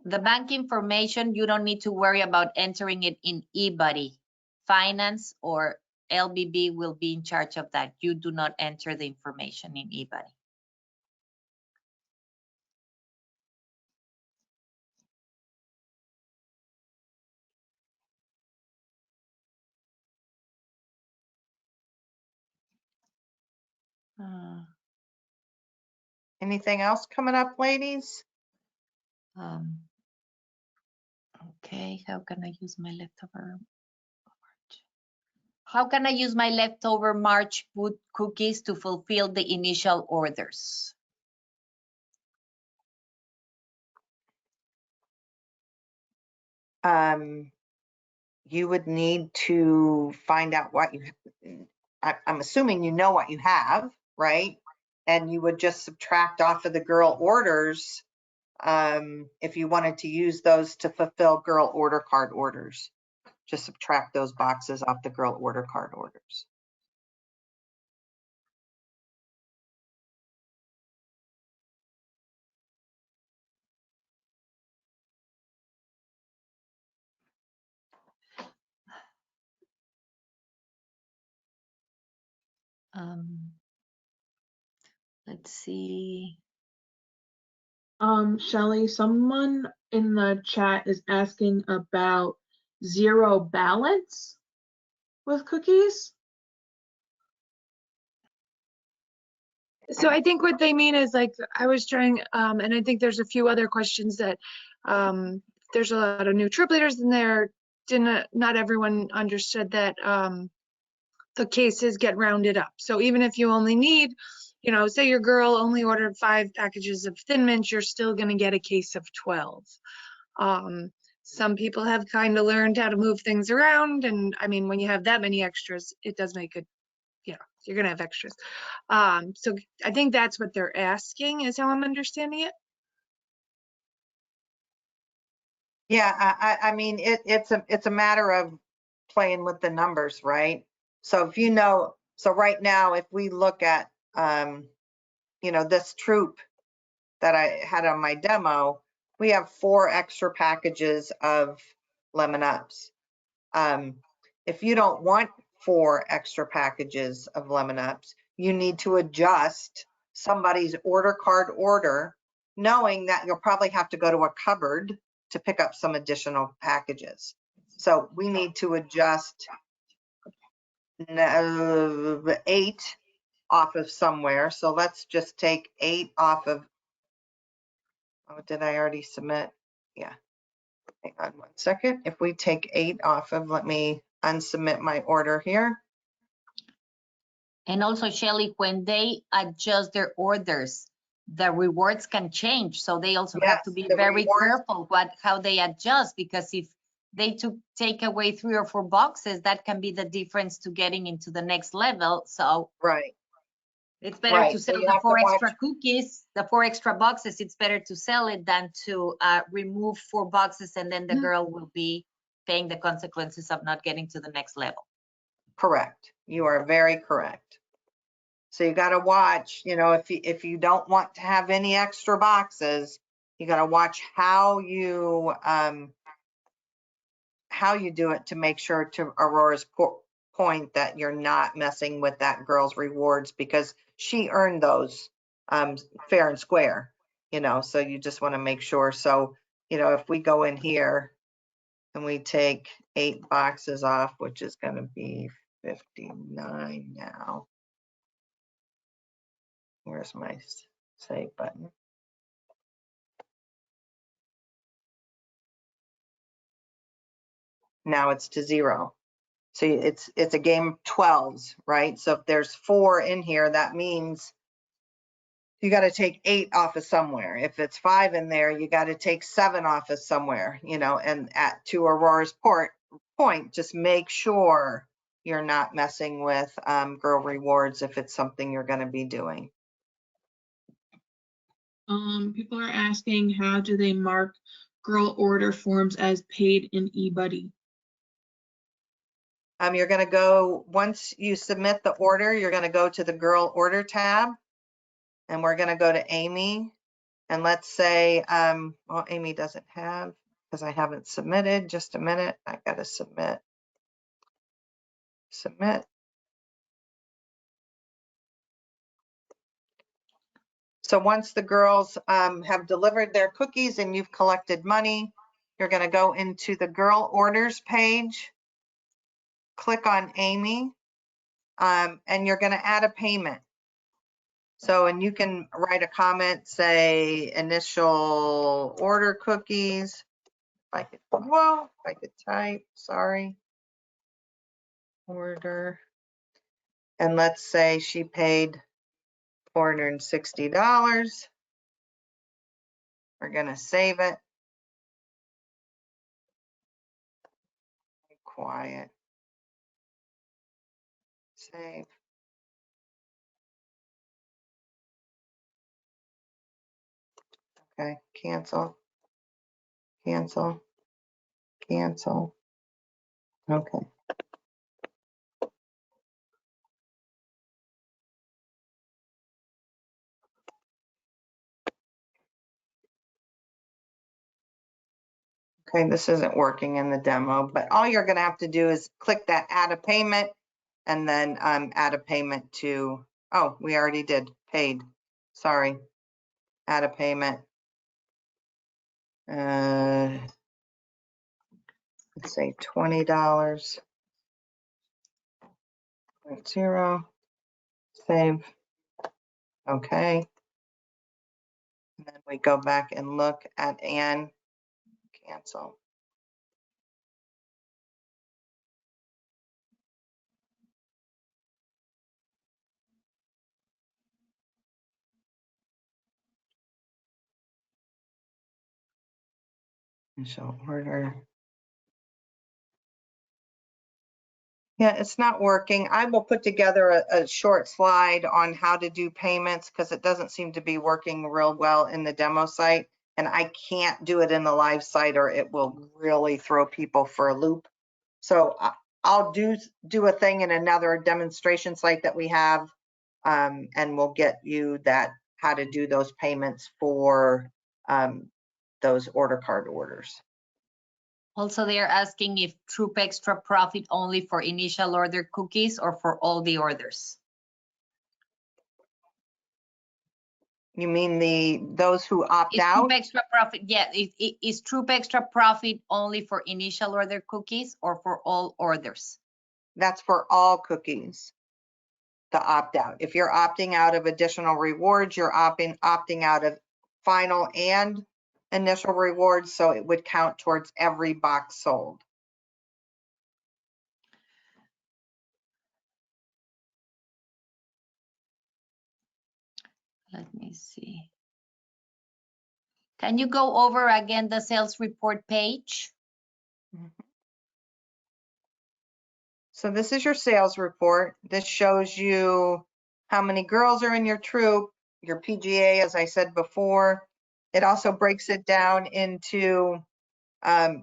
The bank information, you don't need to worry about entering it in eBuddy. Finance or LBB will be in charge of that. You do not enter the information in eBuddy.
Anything else coming up, ladies?
Okay, how can I use my leftover March? How can I use my leftover March food cookies to fulfill the initial orders?
You would need to find out what you, I'm assuming you know what you have, right? And you would just subtract off of the girl orders if you wanted to use those to fulfill girl order card orders. Just subtract those boxes off the girl order card orders.
Let's see.
Shelley, someone in the chat is asking about zero balance with cookies.
So I think what they mean is, like, I was trying, and I think there's a few other questions that there's a lot of new trip leaders in there. Not everyone understood that the cases get rounded up. So even if you only need, you know, say your girl only ordered 5 packages of Thin Mints, you're still going to get a case of 12. Some people have kind of learned how to move things around, and I mean, when you have that many extras, it does make it, you know, you're gonna have extras. So I think that's what they're asking, is how I'm understanding it.
Yeah, I mean, it's a matter of playing with the numbers, right? So if you know, so right now, if we look at, you know, this troop that I had on my demo, we have 4 extra packages of Lemon Ups. If you don't want 4 extra packages of Lemon Ups, you need to adjust somebody's order card order, knowing that you'll probably have to go to a cupboard to pick up some additional packages. So we need to adjust 8 off of somewhere. So let's just take 8 off of, oh, did I already submit? Yeah. Hang on one second. If we take 8 off of, let me unsubmit my order here.
And also, Shelley, when they adjust their orders, the rewards can change. So they also have to be very careful how they adjust, because if they take away 3 or 4 boxes, that can be the difference to getting into the next level. So
Right.
it's better
Right,
to
so
sell
you
the
have to
4
watch-
extra cookies, the 4 extra boxes. It's better to sell it than to remove 4 boxes, and then the girl will be paying the consequences of not getting to the next level.
Correct. You are very correct. So you got to watch, you know, if you don't want to have any extra boxes, you got to watch how you do it to make sure, to Aurora's point, that you're not messing with that girl's rewards, because she earned those fair and square, you know, so you just want to make sure. So, you know, if we go in here and we take 8 boxes off, which is going to be 59 now. Where's my save button? Now it's to 0. So it's a game of 12s, right? So if there's 4 in here, that means you got to take 8 off of somewhere. If it's 5 in there, you got to take 7 off of somewhere, you know. And to Aurora's point, just make sure you're not messing with girl rewards if it's something you're going to be doing.
People are asking, how do they mark girl order forms as paid in eBuddy?
You're going to go, once you submit the order, you're going to go to the girl order tab, and we're going to go to Amy. And let's say, well, Amy doesn't have, because I haven't submitted. Just a minute, I got to submit. Submit. So once the girls have delivered their cookies and you've collected money, you're going to go into the girl orders page, click on Amy, and you're going to add a payment. So, and you can write a comment, say initial order cookies. If I could, whoa, if I could type, sorry. Order. And let's say she paid $460. We're going to save it. Quiet. Save. Okay, cancel, cancel, cancel. Okay. Okay, this isn't working in the demo, but all you're going to have to do is click that add a payment, and then add a payment to, oh, we already did, paid. Sorry. Add a payment. Let's say $20. 0. Save. Okay. And then we go back and look at Ann. Cancel. Initial order. Yeah, it's not working. I will put together a short slide on how to do payments, because it doesn't seem to be working real well in the demo site. And I can't do it in the live site, or it will really throw people for a loop. So I'll do a thing in another demonstration site that we have, and we'll get you that, how to do those payments for those order card orders.
Also, they are asking if Troop Extra profit only for initial order cookies or for all the orders.
You mean those who opt
Is
out?
Troop Extra profit, yeah, is Troop Extra profit only for initial order cookies or for all orders?
That's for all cookies, the opt out. If you're opting out of additional rewards, you're opting out of final and initial rewards, so it would count towards every box sold.
Let me see. Can you go over again the sales report page?
So this is your sales report. This shows you how many girls are in your troop, your PGA, as I said before. It also breaks it down into, I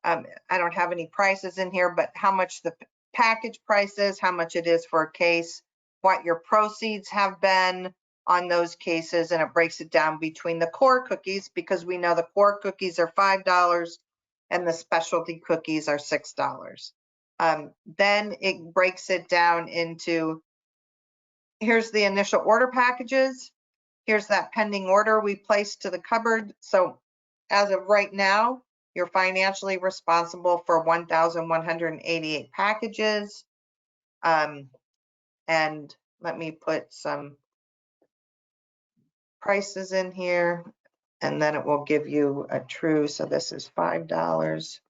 don't have any prices in here, but how much the package price is, how much it is for a case, what your proceeds have been on those cases, and it breaks it down between the core cookies, because we know the core cookies are $5 and the specialty cookies are $6. Then it breaks it down into, here's the initial order packages. Here's that pending order we placed to the cupboard. So as of right now, you're financially responsible for 1,188 packages. And let me put some prices in here, and then it will give you a true. So this is $5.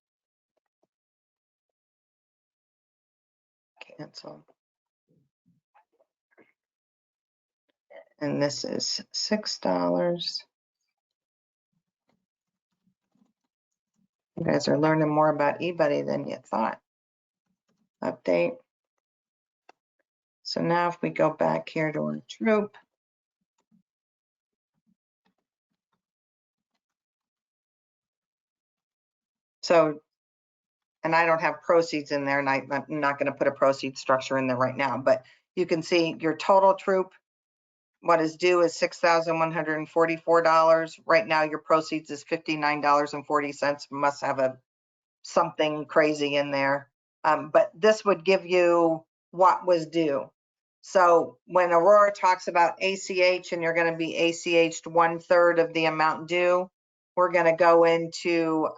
Cancel. And this is $6. You guys are learning more about eBuddy than you thought. Update. So now if we go back here to our troop, so, and I don't have proceeds in there, and I'm not going to put a proceed structure in there right now, but you can see your total troop, what is due is $6,144. Right now your proceeds is $59.40. Must have a something crazy in there. But this would give you what was due. So when Aurora talks about ACH and you're going to be ACH'd 1/3 of the amount due, we're going to go into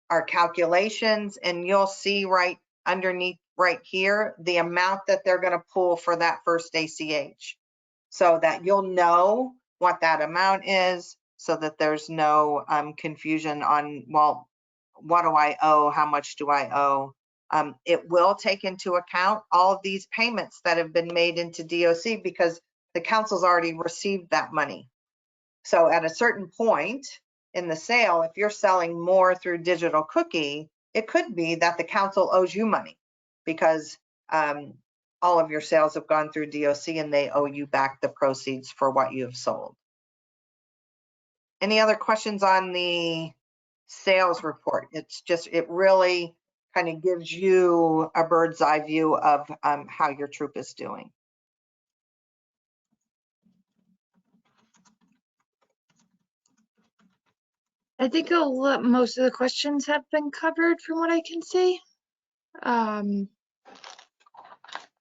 our calculations, and you'll see right underneath right here the amount that they're going to pull for that first ACH, so that you'll know what that amount is, so that there's no confusion on, well, what do I owe? How much do I owe? It will take into account all of these payments that have been made into DOC, because the council's already received that money. So at a certain point in the sale, if you're selling more through digital cookie, it could be that the council owes you money, because all of your sales have gone through DOC and they owe you back the proceeds for what you have sold. Any other questions on the sales report? It's just, it really kind of gives you a bird's eye view of how your troop is doing.
I think most of the questions have been covered from what I can see.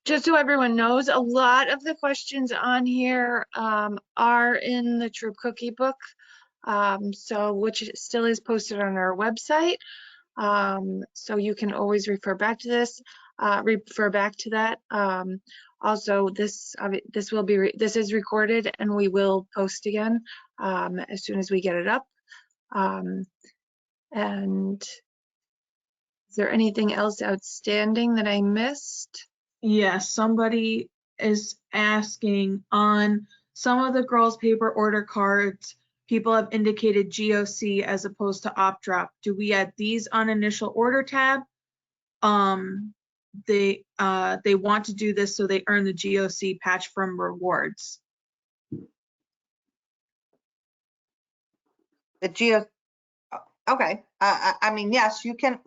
Just so everyone knows, a lot of the questions on here are in the Troop Cookie book, so which still is posted on our website. So you can always refer back to this, refer back to that. Also, this is recorded and we will post again as soon as we get it up. And is there anything else outstanding that I missed?
Yes, somebody is asking, on some of the girls' paper order cards, people have indicated GOC as opposed to op drop. Do we add these on initial order tab? They want to do this so they earn the GOC patch from rewards.
The geo, okay. I mean, yes, you can,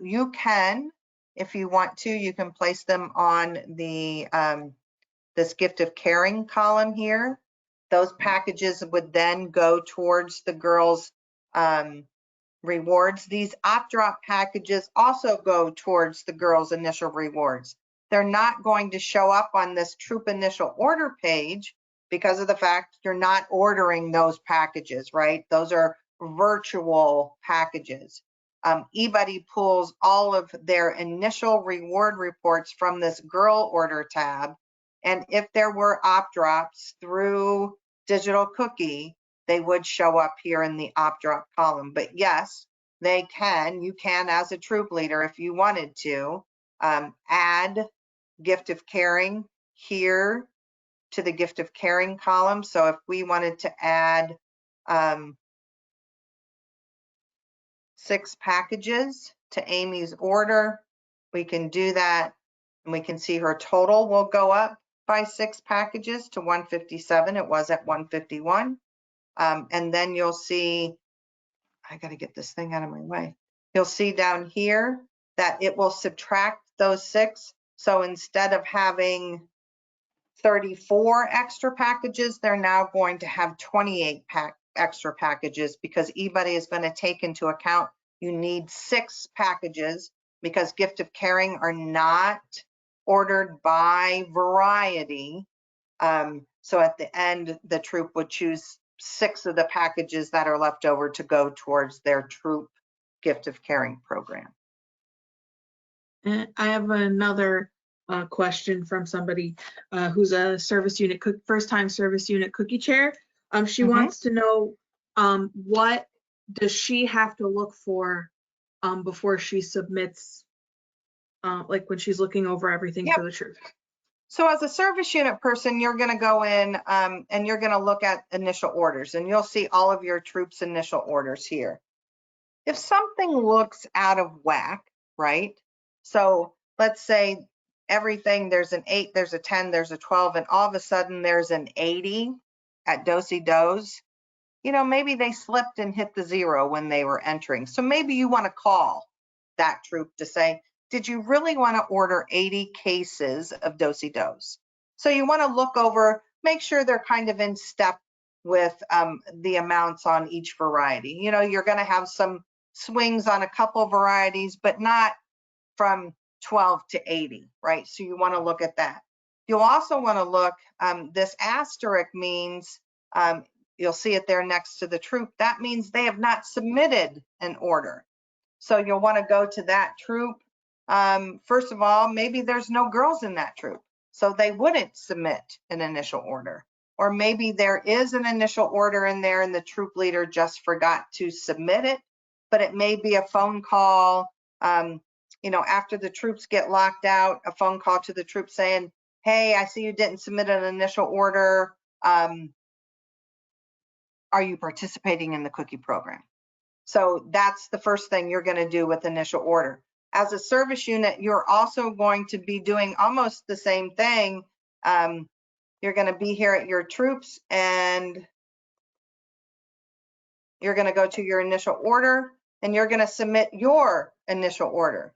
if you want to, you can place them on the this gift of caring column here. Those packages would then go towards the girls' rewards. These op drop packages also go towards the girls' initial rewards. They're not going to show up on this troop initial order page because of the fact you're not ordering those packages, right? Those are virtual packages. eBuddy pulls all of their initial reward reports from this girl order tab. And if there were op drops through digital cookie, they would show up here in the op drop column. But yes, you can as a troop leader, if you wanted to, add gift of caring here to the gift of caring column. So if we wanted to add 6 packages, to Amy's order, we can do that, and we can see her total will go up by 6 packages to 157. It was at 151. And then you'll see, I got to get this thing out of my way. You'll see down here that it will subtract those 6. So instead of having 34 extra packages, they're now going to have 28 extra packages, because eBuddy is going to take into account you need 6 packages, because gift of caring are not ordered by variety. So at the end, the troop would choose 6 of the packages that are left over to go towards their troop gift of caring program.
And I have another question from somebody who's a service unit, first-time service unit cookie chair. She wants to know what does she have to look for before she submits, like when she's looking over everything for the troop.
So as a service unit person, you're going to go in and you're going to look at initial orders, and you'll see all of your troops' initial orders here. If something looks out of whack, right? So let's say everything, there's an 8, there's a 10, there's a 12, and all of a sudden there's an 80 at Do-si-dos. You know, maybe they slipped and hit the 0 when they were entering. So maybe you want to call that troop to say, did you really want to order 80 cases of Do-si-dos? So you want to look over, make sure they're kind of in step with the amounts on each variety. You know, you're going to have some swings on a couple varieties, but not from 12 to 80, right? So you want to look at that. You'll also want to look, this asterisk means, you'll see it there next to the troop. That means they have not submitted an order. So you'll want to go to that troop. First of all, maybe there's no girls in that troop, so they wouldn't submit an initial order. Or maybe there is an initial order in there and the troop leader just forgot to submit it, but it may be a phone call, you know, after the troops get locked out, a phone call to the troop saying, hey, I see you didn't submit an initial order. Are you participating in the cookie program? So that's the first thing you're going to do with initial order. As a service unit, you're also going to be doing almost the same thing. You're going to be here at your troops and you're going to go to your initial order and you're going to submit your initial order.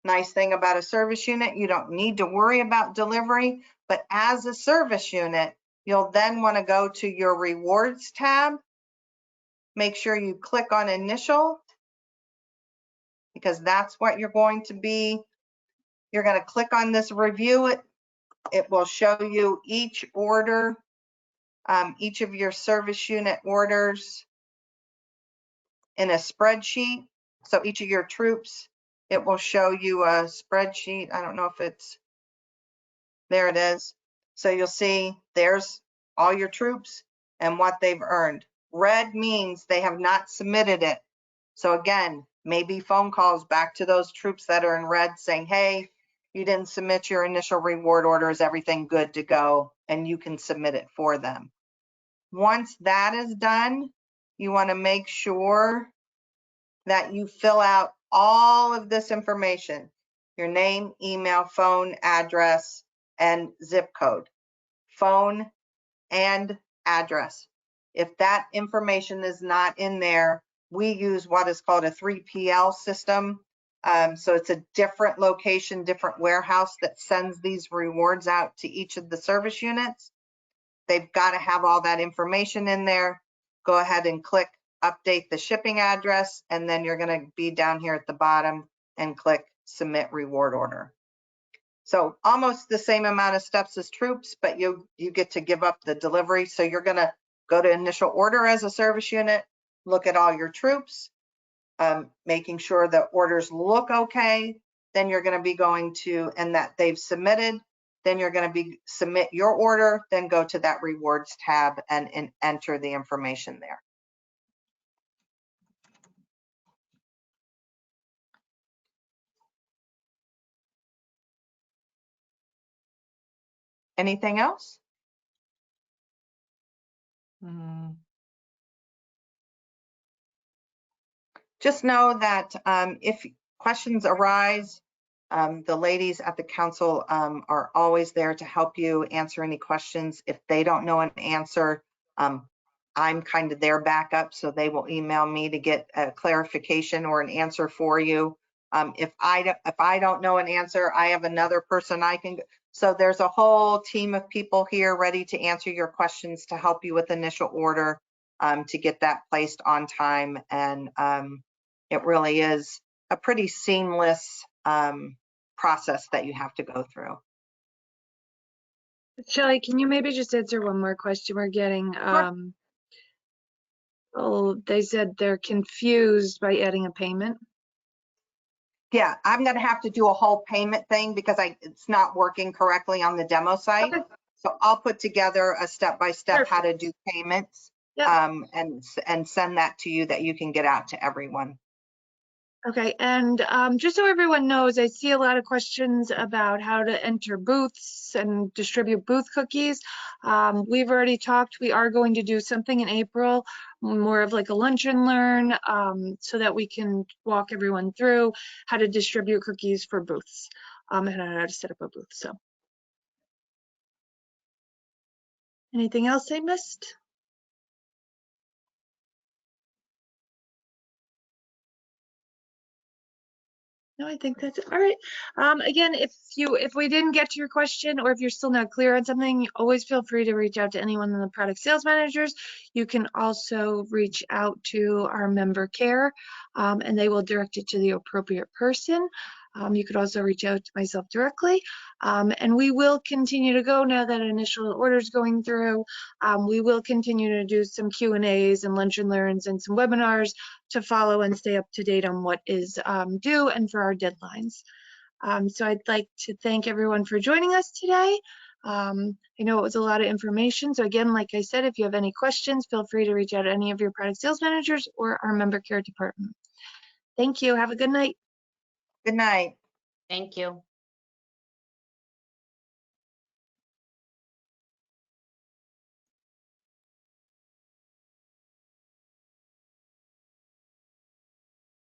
Nice thing about a service unit, you don't need to worry about delivery, but as a service unit, you'll then want to go to your rewards tab. Make sure you click on initial, because that's what you're going to be. You're going to click on this review it. It will show you each order, each of your service unit orders in a spreadsheet. So each of your troops, it will show you a spreadsheet. I don't know if it's, there it is. So you'll see there's all your troops and what they've earned. Red means they have not submitted it. So again, maybe phone calls back to those troops that are in red saying, hey, you didn't submit your initial reward order. Is everything good to go? And you can submit it for them. Once that is done, you want to make sure that you fill out all of this information: your name, email, phone, address, and zip code. Phone and address. If that information is not in there, we use what is called a 3PL system. So it's a different location, different warehouse that sends these rewards out to each of the service units. They've got to have all that information in there. Go ahead and click update the shipping address, and then you're going to be down here at the bottom and click submit reward order. So almost the same amount of steps as troops, but you get to give up the delivery. So you're going to go to initial order as a service unit, look at all your troops, making sure the orders look okay. Then you're going to be going to, and that they've submitted. Then you're going to be submit your order, then go to that rewards tab and enter the information there. Anything else? Just know that if questions arise, the ladies at the council are always there to help you answer any questions. If they don't know an answer, I'm kind of their backup, so they will email me to get a clarification or an answer for you. If I don't know an answer, I have another person I can. So there's a whole team of people here ready to answer your questions to help you with initial order to get that placed on time. And it really is a pretty seamless process that you have to go through.
Shelley, can you maybe just answer one more question we're getting? Oh, they said they're confused by adding a payment.
Yeah, I'm gonna have to do a whole payment thing because it's not working correctly on the demo site.
Okay.
So I'll put together a step-by-step how to do payments
Yep.
and send that to you that you can get out to everyone.
Okay, and just so everyone knows, I see a lot of questions about how to enter booths and distribute booth cookies. We've already talked, we are going to do something in April, more of like a lunch and learn, so that we can walk everyone through how to distribute cookies for booths and how to set up a booth. So, anything else I missed? No, I think that's it. All right. Again, if we didn't get to your question or if you're still not clear on something, always feel free to reach out to anyone in the product sales managers. You can also reach out to our member care and they will direct it to the appropriate person. You could also reach out to myself directly. And we will continue to go now that initial order is going through. We will continue to do some Q&As and lunch and learns and some webinars to follow and stay up to date on what is due and for our deadlines. So I'd like to thank everyone for joining us today. I know it was a lot of information. So again, like I said, if you have any questions, feel free to reach out to any of your product sales managers or our member care department. Thank you. Have a good night.
Good night.
Thank you.